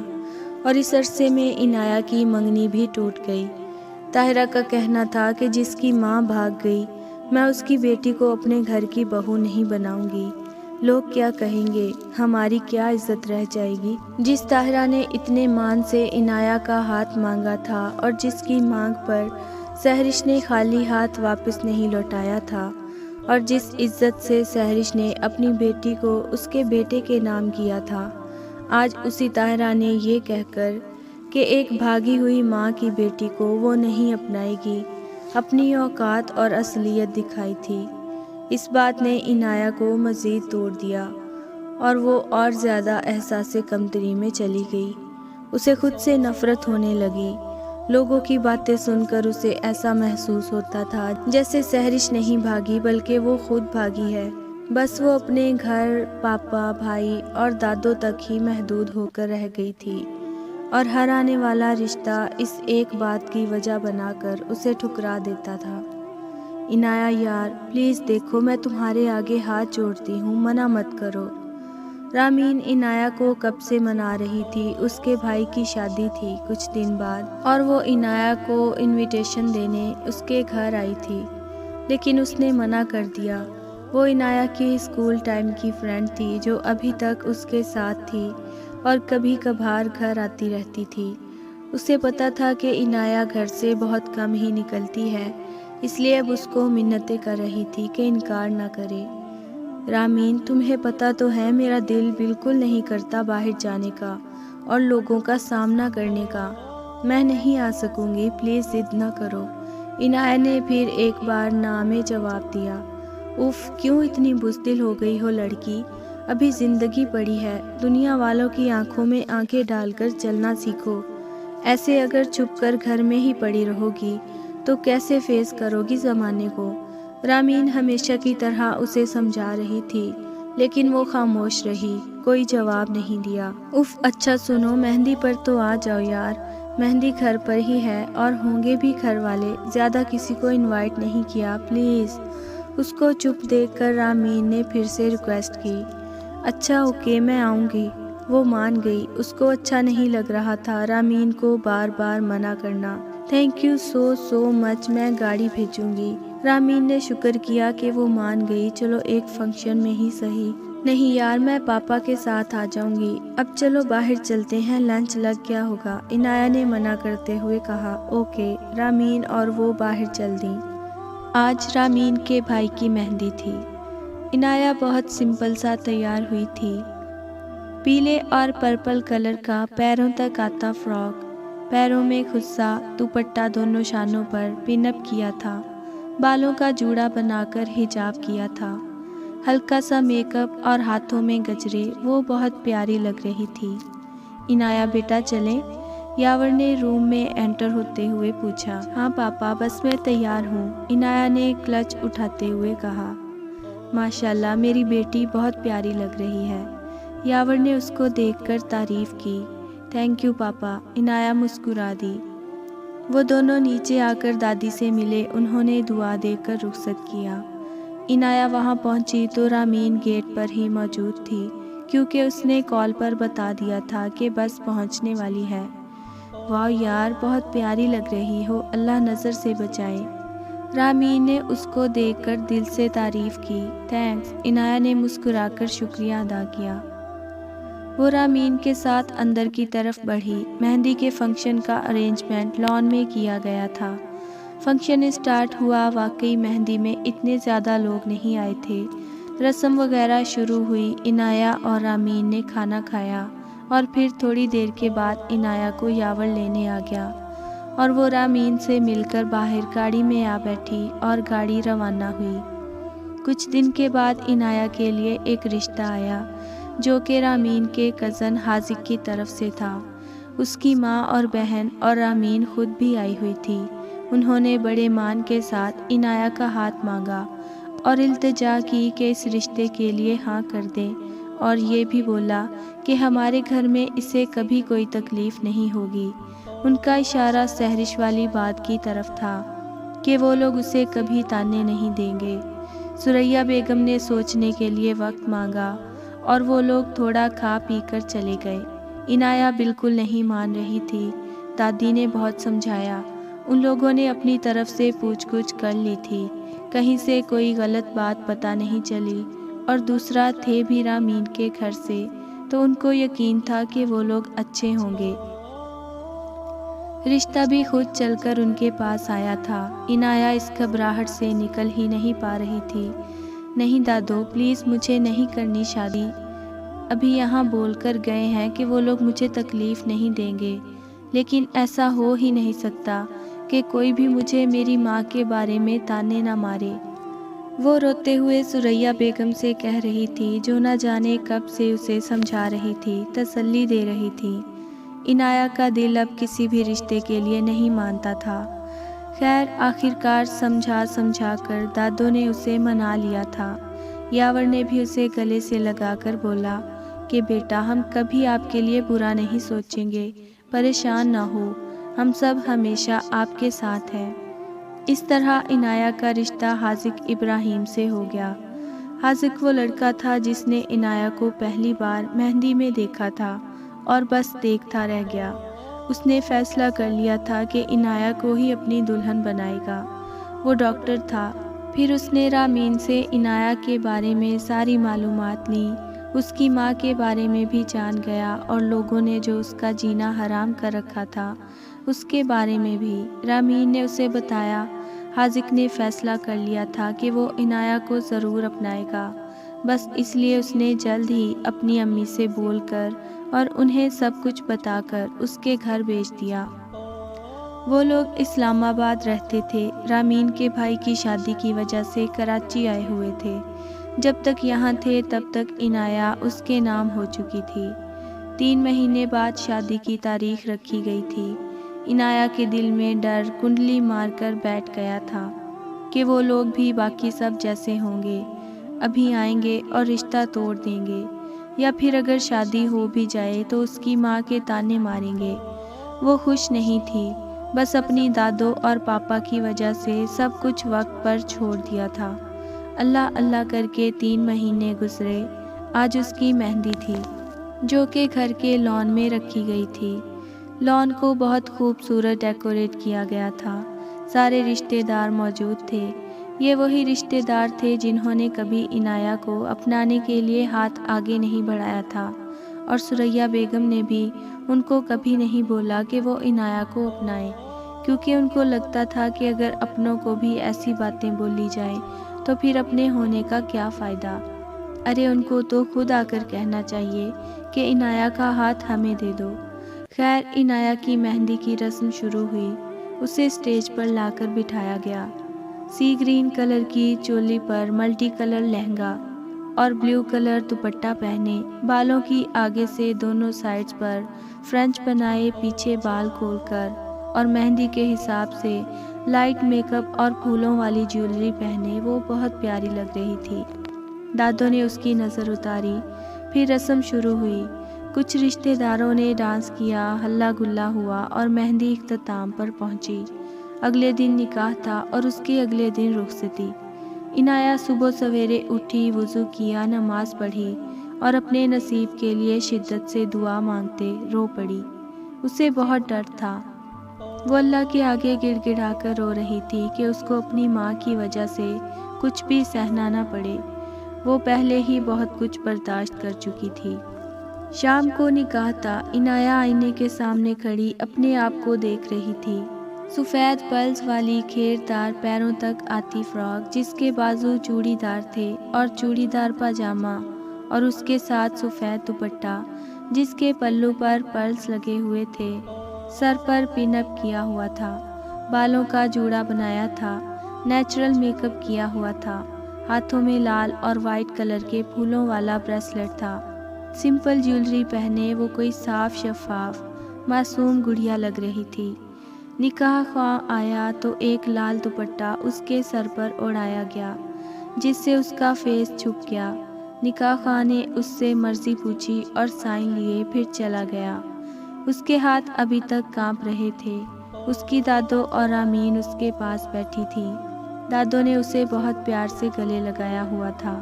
اور اس عرصے میں عنایہ کی منگنی بھی ٹوٹ گئی۔ طاہرہ کا کہنا تھا کہ جس کی ماں بھاگ گئی، میں اس کی بیٹی کو اپنے گھر کی بہو نہیں بناؤں گی، لوگ کیا کہیں گے، ہماری کیا عزت رہ جائے گی۔ جس طاہرہ نے اتنے مان سے عنایہ کا ہاتھ مانگا تھا، اور جس کی مانگ پر سحرش نے خالی ہاتھ واپس نہیں لوٹایا تھا، اور جس عزت سے سحرش نے اپنی بیٹی کو اس کے بیٹے کے نام کیا تھا، آج اسی طاہرہ نے یہ کہہ کر کہ ایک بھاگی ہوئی ماں کی بیٹی کو وہ نہیں اپنائے گی، اپنی اوقات اور اصلیت دکھائی تھی۔ اس بات نے عنایہ کو مزید توڑ دیا اور وہ اور زیادہ احساس کمتری میں چلی گئی۔ اسے خود سے نفرت ہونے لگی۔ لوگوں کی باتیں سن کر اسے ایسا محسوس ہوتا تھا جیسے سہرش نہیں بھاگی بلکہ وہ خود بھاگی ہے۔ بس وہ اپنے گھر، پاپا، بھائی اور دادوں تک ہی محدود ہو کر رہ گئی تھی، اور ہر آنے والا رشتہ اس ایک بات کی وجہ بنا کر اسے ٹھکرا دیتا تھا۔ عنایہ یار، پلیز دیکھو، میں تمہارے آگے ہاتھ جوڑتی ہوں، منع مت کرو۔ رامین عنایہ کو کب سے منا رہی تھی۔ اس کے بھائی کی شادی تھی کچھ دن بعد، اور وہ عنایہ کو انویٹیشن دینے اس کے گھر آئی تھی، لیکن اس نے منع کر دیا۔ وہ عنایہ کی اسکول ٹائم کی فرینڈ تھی جو ابھی تک اس کے ساتھ تھی اور کبھی کبھار گھر آتی رہتی تھی۔ اسے پتا تھا کہ عنایہ گھر سے بہت کم ہی نکلتی ہے، اس لیے اب اس کو منتیں کر رہی تھی کہ انکار نہ کرے۔ رامین، تمہیں پتہ تو ہے میرا دل بالکل نہیں کرتا باہر جانے کا اور لوگوں کا سامنا کرنے کا۔ میں نہیں آ سکوں گی، پلیز ضد نہ کرو۔ عنایہ نے پھر ایک بار نہ میں جواب دیا۔ اف، کیوں اتنی بزدل ہو گئی ہو لڑکی؟ ابھی زندگی پڑی ہے، دنیا والوں کی آنکھوں میں آنکھیں ڈال کر چلنا سیکھو۔ ایسے اگر چھپ کر گھر میں ہی پڑی رہو گی تو کیسے فیس کرو گی زمانے کو؟ رامین ہمیشہ کی طرح اسے سمجھا رہی تھی، لیکن وہ خاموش رہی، کوئی جواب نہیں دیا۔ اف، اچھا سنو، مہندی پر تو آ جاؤ یار۔ مہندی گھر پر ہی ہے اور ہوں گے بھی گھر والے، زیادہ کسی کو انوائٹ نہیں کیا، پلیز۔ اس کو چپ دیکھ کر رامین نے پھر سے ریکویسٹ کی۔ اچھا اوکے، میں آؤں گی۔ وہ مان گئی۔ اس کو اچھا نہیں لگ رہا تھا رامین کو بار بار منع کرنا۔ تھینک یو سو مچ، میں گاڑی بھیجوں گی۔ رامین نے شکر کیا کہ وہ مان گئی، چلو ایک فنکشن میں ہی صحیح۔ نہیں یار، میں پاپا کے ساتھ آ جاؤں گی۔ اب چلو باہر چلتے ہیں، لنچ لگ گیا ہوگا، عنایہ نے منع کرتے ہوئے کہا۔ اوکے، رامین اور وہ باہر چل دیں۔ آج رامین کے بھائی کی مہندی تھی۔ عنایہ بہت سمپل سا تیار ہوئی تھی، پیلے اور پرپل کلر کا پیروں تک آتا فراک، پیروں میں خصا، دوپٹہ دونوں شانوں پر پن اپ کیا تھا، بالوں کا جوڑا بنا کر حجاب کیا تھا، ہلکا سا میک اپ اور ہاتھوں میں گجرے، وہ بہت پیاری لگ رہی تھی۔ عنایہ بیٹا چلیں؟ یاور نے روم میں انٹر ہوتے ہوئے پوچھا۔ ہاں پاپا، بس میں تیار ہوں، عنایہ نے کلچ اٹھاتے ہوئے کہا۔ ماشاءاللہ، میری بیٹی بہت پیاری لگ رہی ہے، یاور نے اس کو دیکھ کر تعریف کی۔ تھینک یو پاپا، عنایہ مسکرا دی۔ وہ دونوں نیچے آ کر دادی سے ملے، انہوں نے دعا دے کر رخصت کیا۔ عنایہ وہاں پہنچی تو رامین گیٹ پر ہی موجود تھی، کیونکہ اس نے کال پر بتا دیا تھا کہ بس پہنچنے والی ہے۔ واہ یار، بہت پیاری لگ رہی ہو، اللہ نظر سے بچائے۔ رامین نے اس کو دیکھ کر دل سے تعریف کی۔ تھینکس، عنایہ نے مسکرا کر شکریہ ادا کیا۔ وہ رامین کے ساتھ اندر کی طرف بڑھی۔ مہندی کے فنکشن کا ارینجمنٹ لان میں کیا گیا تھا۔ فنکشن اسٹارٹ ہوا، واقعی مہندی میں اتنے زیادہ لوگ نہیں آئے تھے۔ رسم وغیرہ شروع ہوئی، عنایہ اور رامین نے کھانا کھایا اور پھر تھوڑی دیر کے بعد عنایہ کو یاور لینے آ گیا اور وہ رامین سے مل کر باہر گاڑی میں آ بیٹھی اور گاڑی روانہ ہوئی۔ کچھ دن کے بعد عنایہ کے لیے ایک رشتہ آیا جو کہ رامین کے کزن حاذق کی طرف سے تھا۔ اس کی ماں اور بہن اور رامین خود بھی آئی ہوئی تھی۔ انہوں نے بڑے مان کے ساتھ عنایہ کا ہاتھ مانگا اور التجا کی کہ اس رشتے کے لیے ہاں کر دیں، اور یہ بھی بولا کہ ہمارے گھر میں اسے کبھی کوئی تکلیف نہیں ہوگی۔ ان کا اشارہ سہرش والی بات کی طرف تھا کہ وہ لوگ اسے کبھی تانے نہیں دیں گے۔ ثریا بیگم نے سوچنے کے لیے وقت مانگا اور وہ لوگ تھوڑا کھا پی کر چلے گئے۔ عنایہ بالکل نہیں مان رہی تھی۔ دادی نے بہت سمجھایا، ان لوگوں نے اپنی طرف سے پوچھ گچھ کر لی تھی، کہیں سے کوئی غلط بات پتہ نہیں چلی، اور دوسرا تھے بھی رامین کے گھر سے، تو ان کو یقین تھا کہ وہ لوگ اچھے ہوں گے۔ رشتہ بھی خود چل کر ان کے پاس آیا تھا۔ عنایہ اس گھبراہٹ سے نکل ہی نہیں پا رہی تھی۔ نہیں دادو، پلیز مجھے نہیں کرنی شادی، ابھی یہاں بول کر گئے ہیں کہ وہ لوگ مجھے تکلیف نہیں دیں گے، لیکن ایسا ہو ہی نہیں سکتا کہ کوئی بھی مجھے میری ماں کے بارے میں تانے نہ مارے۔ وہ روتے ہوئے سریا بیگم سے کہہ رہی تھی، جو نہ جانے کب سے اسے سمجھا رہی تھی، تسلی دے رہی تھی۔ عنایہ کا دل اب کسی بھی رشتے کے لیے نہیں مانتا تھا۔ خیر آخرکار سمجھا کر دادوں نے اسے منا لیا تھا۔ یاور نے بھی اسے گلے سے لگا کر بولا کہ بیٹا، ہم کبھی آپ کے لیے برا نہیں سوچیں گے، پریشان نہ ہو، ہم سب ہمیشہ آپ کے ساتھ ہیں۔ اس طرح عنایہ کا رشتہ حاذق ابراہیم سے ہو گیا۔ حاذق وہ لڑکا تھا جس نے عنایہ کو پہلی بار مہندی میں دیکھا تھا اور بس دیکھتا رہ گیا۔ اس نے فیصلہ کر لیا تھا کہ عنایہ کو ہی اپنی دلہن بنائے گا۔ وہ ڈاکٹر تھا۔ پھر اس نے رامین سے عنایہ کے بارے میں ساری معلومات لیں، اس کی ماں کے بارے میں بھی جان گیا اور لوگوں نے جو اس کا جینا حرام کر رکھا تھا اس کے بارے میں بھی۔ رامین نے اسے بتایا۔ حاذق نے فیصلہ کر لیا تھا کہ وہ عنایہ کو ضرور اپنائے گا، بس اس لیے اس نے جلد ہی اپنی امی سے بول کر اور انہیں سب کچھ بتا کر اس کے گھر بھیج دیا۔ وہ لوگ اسلام آباد رہتے تھے، رامین کے بھائی کی شادی کی وجہ سے کراچی آئے ہوئے تھے۔ جب تک یہاں تھے تب تک عنایہ اس کے نام ہو چکی تھی۔ 3 مہینے بعد شادی کی تاریخ رکھی گئی تھی۔ عنایہ کے دل میں ڈر کنڈلی مار کر بیٹھ گیا تھا کہ وہ لوگ بھی باقی سب جیسے ہوں گے، ابھی آئیں گے اور رشتہ توڑ دیں گے، یا پھر اگر شادی ہو بھی جائے تو اس کی ماں کے تانے ماریں گے۔ وہ خوش نہیں تھی، بس اپنی دادوں اور پاپا کی وجہ سے سب کچھ وقت پر چھوڑ دیا تھا۔ اللہ اللہ کر کے 3 مہینے گزرے۔ آج اس کی مہندی تھی جو کہ گھر کے لان میں رکھی گئی تھی۔ لان کو بہت خوبصورت ڈیکوریٹ کیا گیا تھا۔ سارے رشتہ دار موجود تھے۔ یہ وہی رشتہ دار تھے جنہوں نے کبھی عنایہ کو اپنانے کے لیے ہاتھ آگے نہیں بڑھایا تھا، اور سریا بیگم نے بھی ان کو کبھی نہیں بولا کہ وہ عنایہ کو اپنائیں، کیونکہ ان کو لگتا تھا کہ اگر اپنوں کو بھی ایسی باتیں بولی جائیں تو پھر اپنے ہونے کا کیا فائدہ۔ ارے ان کو تو خود آ کر کہنا چاہیے کہ عنایہ کا ہاتھ ہمیں دے دو۔ خیر عنایہ کی مہندی کی رسم شروع ہوئی۔ اسے اسٹیج پر لا کر بٹھایا گیا۔ سی گرین کلر کی چولی پر ملٹی کلر لہنگا اور بلیو کلر دوپٹہ پہنے، بالوں کی آگے سے دونوں سائڈز پر فرنچ بنائے، پیچھے بال کھول کر، اور مہندی کے حساب سے لائٹ میک اپ اور پھولوں والی جیولری پہنے وہ بہت پیاری لگ رہی تھی۔ دادوں نے اس کی نظر اتاری۔ پھر رسم شروع ہوئی۔ کچھ رشتہ داروں نے ڈانس کیا، ہلا گلا ہوا اور مہندی اختتام پر پہنچی۔ اگلے دن نکاح تھا اور اس کے اگلے دن رخصتی۔ عنایہ صبح سویرے اٹھی، وضو کیا، نماز پڑھی اور اپنے نصیب کے لیے شدت سے دعا مانگتے رو پڑی۔ اسے بہت ڈر تھا۔ وہ اللہ کے آگے گڑ گڑا کر رو رہی تھی کہ اس کو اپنی ماں کی وجہ سے کچھ بھی سہنا نہ پڑے۔ وہ پہلے ہی بہت کچھ برداشت کر چکی تھی۔ شام کو نکاح تھا۔ عنایہ آئینے کے سامنے کھڑی اپنے آپ کو دیکھ رہی تھی۔ سفید پلز والی گھیردار پیروں تک آتی فراک، جس کے بازو چوڑی دار تھے، اور چوڑی دار پاجامہ، اور اس کے ساتھ سفید دوپٹہ جس کے پلو پر پرلز لگے ہوئے تھے، سر پر پن اپ کیا ہوا تھا، بالوں کا جوڑا بنایا تھا، نیچرل میک اپ کیا ہوا تھا، ہاتھوں میں لال اور وائٹ کلر کے پھولوں والا بریسلٹ تھا۔ سمپل جیولری پہنے وہ کوئی صاف شفاف معصوم گڑیا لگ رہی تھی۔ نکاح خواہ آیا تو ایک لال دوپٹہ اس کے سر پر اوڑھایا گیا جس سے اس کا فیس چھپ گیا۔ نکاح خواہ نے اس سے مرضی پوچھی اور سائن لیے، پھر چلا گیا۔ اس کے ہاتھ ابھی تک کانپ رہے تھے۔ اس کی دادو اور رامین اس کے پاس بیٹھی تھی۔ دادو نے اسے بہت پیار سے گلے لگایا ہوا تھا۔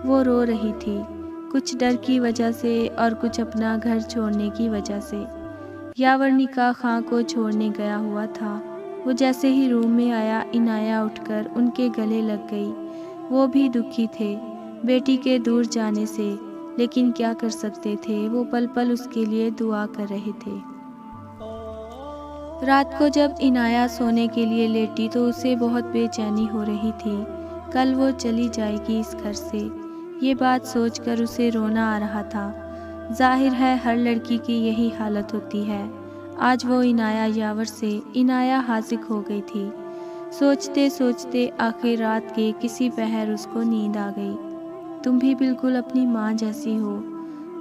وہ رو رہی تھی، کچھ ڈر کی وجہ سے اور کچھ اپنا گھر چھوڑنے کی وجہ سے۔ یاور نکاح خواہ کو چھوڑنے گیا ہوا تھا۔ وہ جیسے ہی روم میں آیا، عنایہ اٹھ کر ان کے گلے لگ گئی۔ وہ بھی دکھی تھے بیٹی کے دور جانے سے، لیکن کیا کر سکتے تھے، وہ پل پل اس کے لیے دعا کر رہے تھے۔ رات کو جب عنایہ سونے کے لیے لیٹی تو اسے بہت بے چینی ہو رہی تھی۔ کل وہ چلی جائے گی اس گھر سے، یہ بات سوچ کر اسے رونا آ رہا تھا۔ ظاہر ہے ہر لڑکی کی یہی حالت ہوتی ہے۔ آج وہ عنایہ یاور سے عنایہ حاذق ہو گئی تھی۔ سوچتے سوچتے آخر رات کے کسی پہر اس کو نیند آ گئی۔ تم بھی بالکل اپنی ماں جیسی ہو۔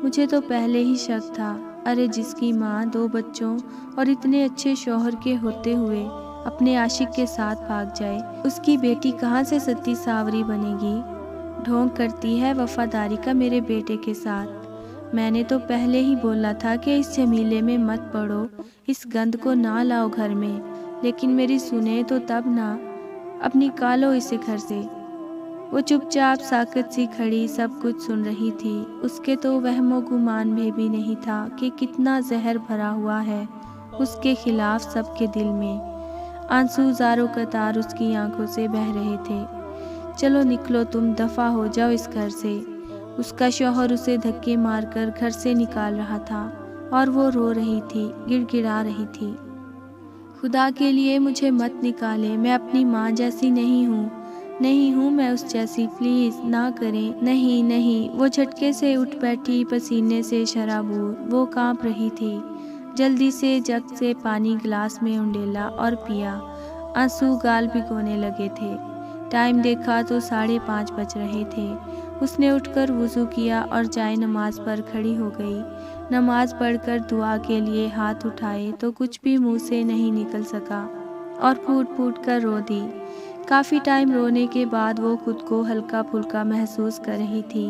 مجھے تو پہلے ہی شک تھا۔ ارے جس کی ماں 2 بچوں اور اتنے اچھے شوہر کے ہوتے ہوئے اپنے عاشق کے ساتھ بھاگ جائے، اس کی بیٹی کہاں سے ستی ساوری بنے گی؟ ڈھونگ کرتی ہے وفاداری کا میرے بیٹے کے ساتھ۔ میں نے تو پہلے ہی بولا تھا کہ اس جھمیلے میں مت پڑو، اس گند کو نہ لاؤ گھر میں، لیکن میری سنے تو تب نہ، اب نکالو اسے گھر سے۔ وہ چپ چاپ ساکت سی کھڑی سب کچھ سن رہی تھی۔ اس کے تو وہم و گمان میں بھی نہیں تھا کہ کتنا زہر بھرا ہوا ہے اس کے خلاف سب کے دل میں۔ آنسو زاروں قطار اس کی آنکھوں سے بہہ رہے تھے۔ چلو نکلو تم، دفع ہو جاؤ اس گھر سے۔ اس کا شوہر اسے دھکے مار کر گھر سے نکال رہا تھا اور وہ رو رہی تھی، گڑ گڑا رہی تھی۔ خدا کے لیے مجھے مت نکالے، میں اپنی ماں جیسی نہیں ہوں، نہیں ہوں میں اس جیسی، پلیز نہ کریں، نہیں نہیں۔ وہ جھٹکے سے اٹھ بیٹھی، پسینے سے شرابور، وہ کانپ رہی تھی۔ جلدی سے جگ سے پانی گلاس میں انڈیلا اور پیا۔ آنسو گال بھگونے لگے تھے۔ ٹائم دیکھا تو 5:30 بج رہے تھے۔ اس نے اٹھ کر وضو کیا اور جائے نماز پر کھڑی ہو گئی۔ نماز پڑھ کر دعا کے لیے ہاتھ اٹھائے تو کچھ بھی منہ سے نہیں نکل سکا اور پھوٹ پھوٹ کر رو دی۔ کافی ٹائم رونے کے بعد وہ خود کو ہلکا پھلکا محسوس کر رہی تھی۔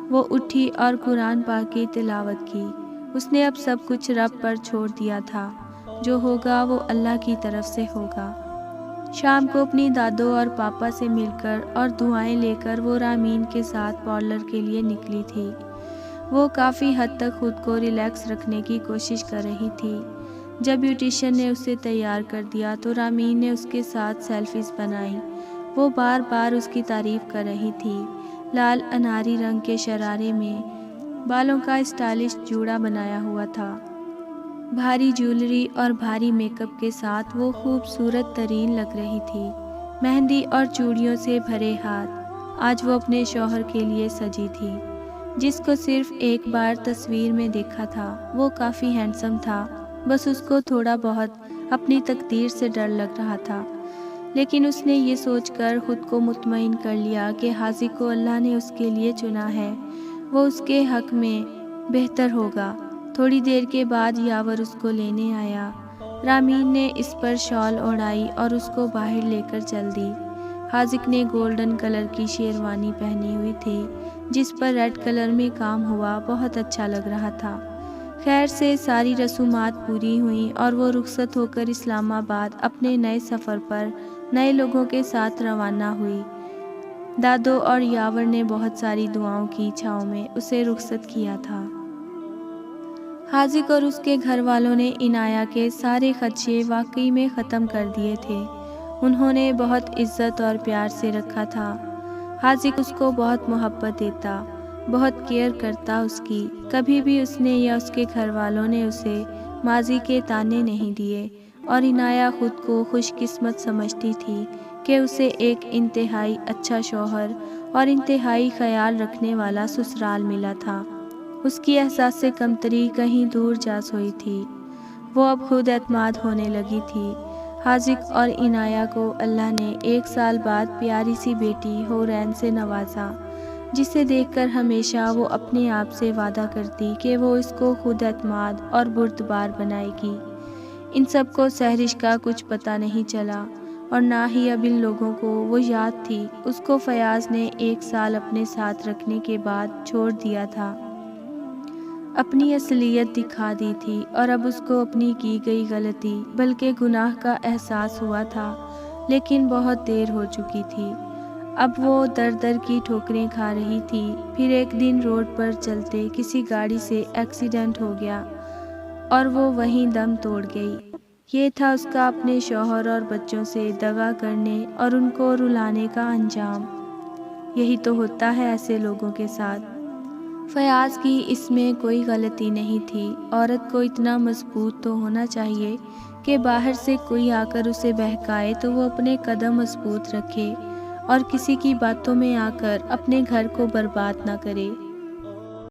وہ اٹھی اور قرآن پاک کی تلاوت کی۔ اس نے اب سب کچھ رب پر چھوڑ دیا تھا، جو ہوگا وہ اللہ کی طرف سے ہوگا۔ شام کو اپنی دادو اور پاپا سے مل کر اور دعائیں لے کر وہ رامین کے ساتھ پارلر کے لیے نکلی تھی۔ وہ کافی حد تک خود کو ریلیکس رکھنے کی کوشش کر رہی تھی۔ جب بیوٹیشین نے اسے تیار کر دیا تو رامین نے اس کے ساتھ سیلفیز بنائی۔ وہ بار بار اس کی تعریف کر رہی تھی۔ لال اناری رنگ کے شرارے میں بالوں کا اسٹائلش جوڑا بنایا ہوا تھا۔ بھاری جیولری اور بھاری میک اپ کے ساتھ وہ خوبصورت ترین لگ رہی تھی۔ مہندی اور چوڑیوں سے بھرے ہاتھ، آج وہ اپنے شوہر کے لیے سجی تھی، جس کو صرف ایک بار تصویر میں دیکھا تھا۔ وہ کافی ہینڈسم تھا، بس اس کو تھوڑا بہت اپنی تقدیر سے ڈر لگ رہا تھا، لیکن اس نے یہ سوچ کر خود کو مطمئن کر لیا کہ حاذق کو اللہ نے اس کے لیے چنا ہے، وہ اس کے حق میں بہتر ہوگا۔ تھوڑی دیر کے بعد یاور اس کو لینے آیا۔ رامین نے اس پر شال اوڑھائی اور اس کو باہر لے کر چل دی۔ حاذق نے گولڈن کلر کی شیروانی پہنی ہوئی تھی، جس پر ریڈ کلر میں کام ہوا بہت اچھا لگ رہا تھا۔ خیر سے ساری رسومات پوری ہوئیں اور وہ رخصت ہو کر اسلام آباد اپنے نئے سفر پر نئے لوگوں کے ساتھ روانہ ہوئی۔ دادو اور یاور نے بہت ساری دعاؤں کی چھاؤں میں اسے رخصت کیا تھا۔ حاذق اور اس کے گھر والوں نے عنایہ کے سارے خدشے واقعی میں ختم کر دیے تھے۔ انہوں نے بہت عزت اور پیار سے رکھا تھا۔ حاذق اس کو بہت محبت دیتا، بہت کیئر کرتا اس کی۔ کبھی بھی اس نے یا اس کے گھر والوں نے اسے ماضی کے طعنے نہیں دیے، اور عنایہ خود کو خوش قسمت سمجھتی تھی کہ اسے ایک انتہائی اچھا شوہر اور انتہائی خیال رکھنے والا سسرال ملا تھا۔ اس کی احساس کمتری کہیں دور جا سوئی تھی۔ وہ اب خود اعتماد ہونے لگی تھی۔ حاذق اور عنایہ کو اللہ نے 1 سال بعد پیاری سی بیٹی حورین سے نوازا، جسے دیکھ کر ہمیشہ وہ اپنے آپ سے وعدہ کرتی کہ وہ اس کو خود اعتماد اور بردبار بنائے گی۔ ان سب کو سحرش کا کچھ پتہ نہیں چلا، اور نہ ہی اب ان لوگوں کو وہ یاد تھی۔ اس کو فیاض نے 1 سال اپنے ساتھ رکھنے کے بعد چھوڑ دیا تھا، اپنی اصلیت دکھا دی تھی، اور اب اس کو اپنی کی گئی غلطی بلکہ گناہ کا احساس ہوا تھا، لیکن بہت دیر ہو چکی تھی۔ اب وہ در در کی ٹھوکریں کھا رہی تھی۔ پھر ایک دن روڈ پر چلتے کسی گاڑی سے ایکسیڈنٹ ہو گیا اور وہ وہیں دم توڑ گئی۔ یہ تھا اس کا اپنے شوہر اور بچوں سے دغا کرنے اور ان کو رلانے کا انجام۔ یہی تو ہوتا ہے ایسے لوگوں کے ساتھ۔ فیاض کی اس میں کوئی غلطی نہیں تھی۔ عورت کو اتنا مضبوط تو ہونا چاہیے کہ باہر سے کوئی آ کر اسے بہکائے تو وہ اپنے قدم مضبوط رکھے اور کسی کی باتوں میں آ کر اپنے گھر کو برباد نہ کرے۔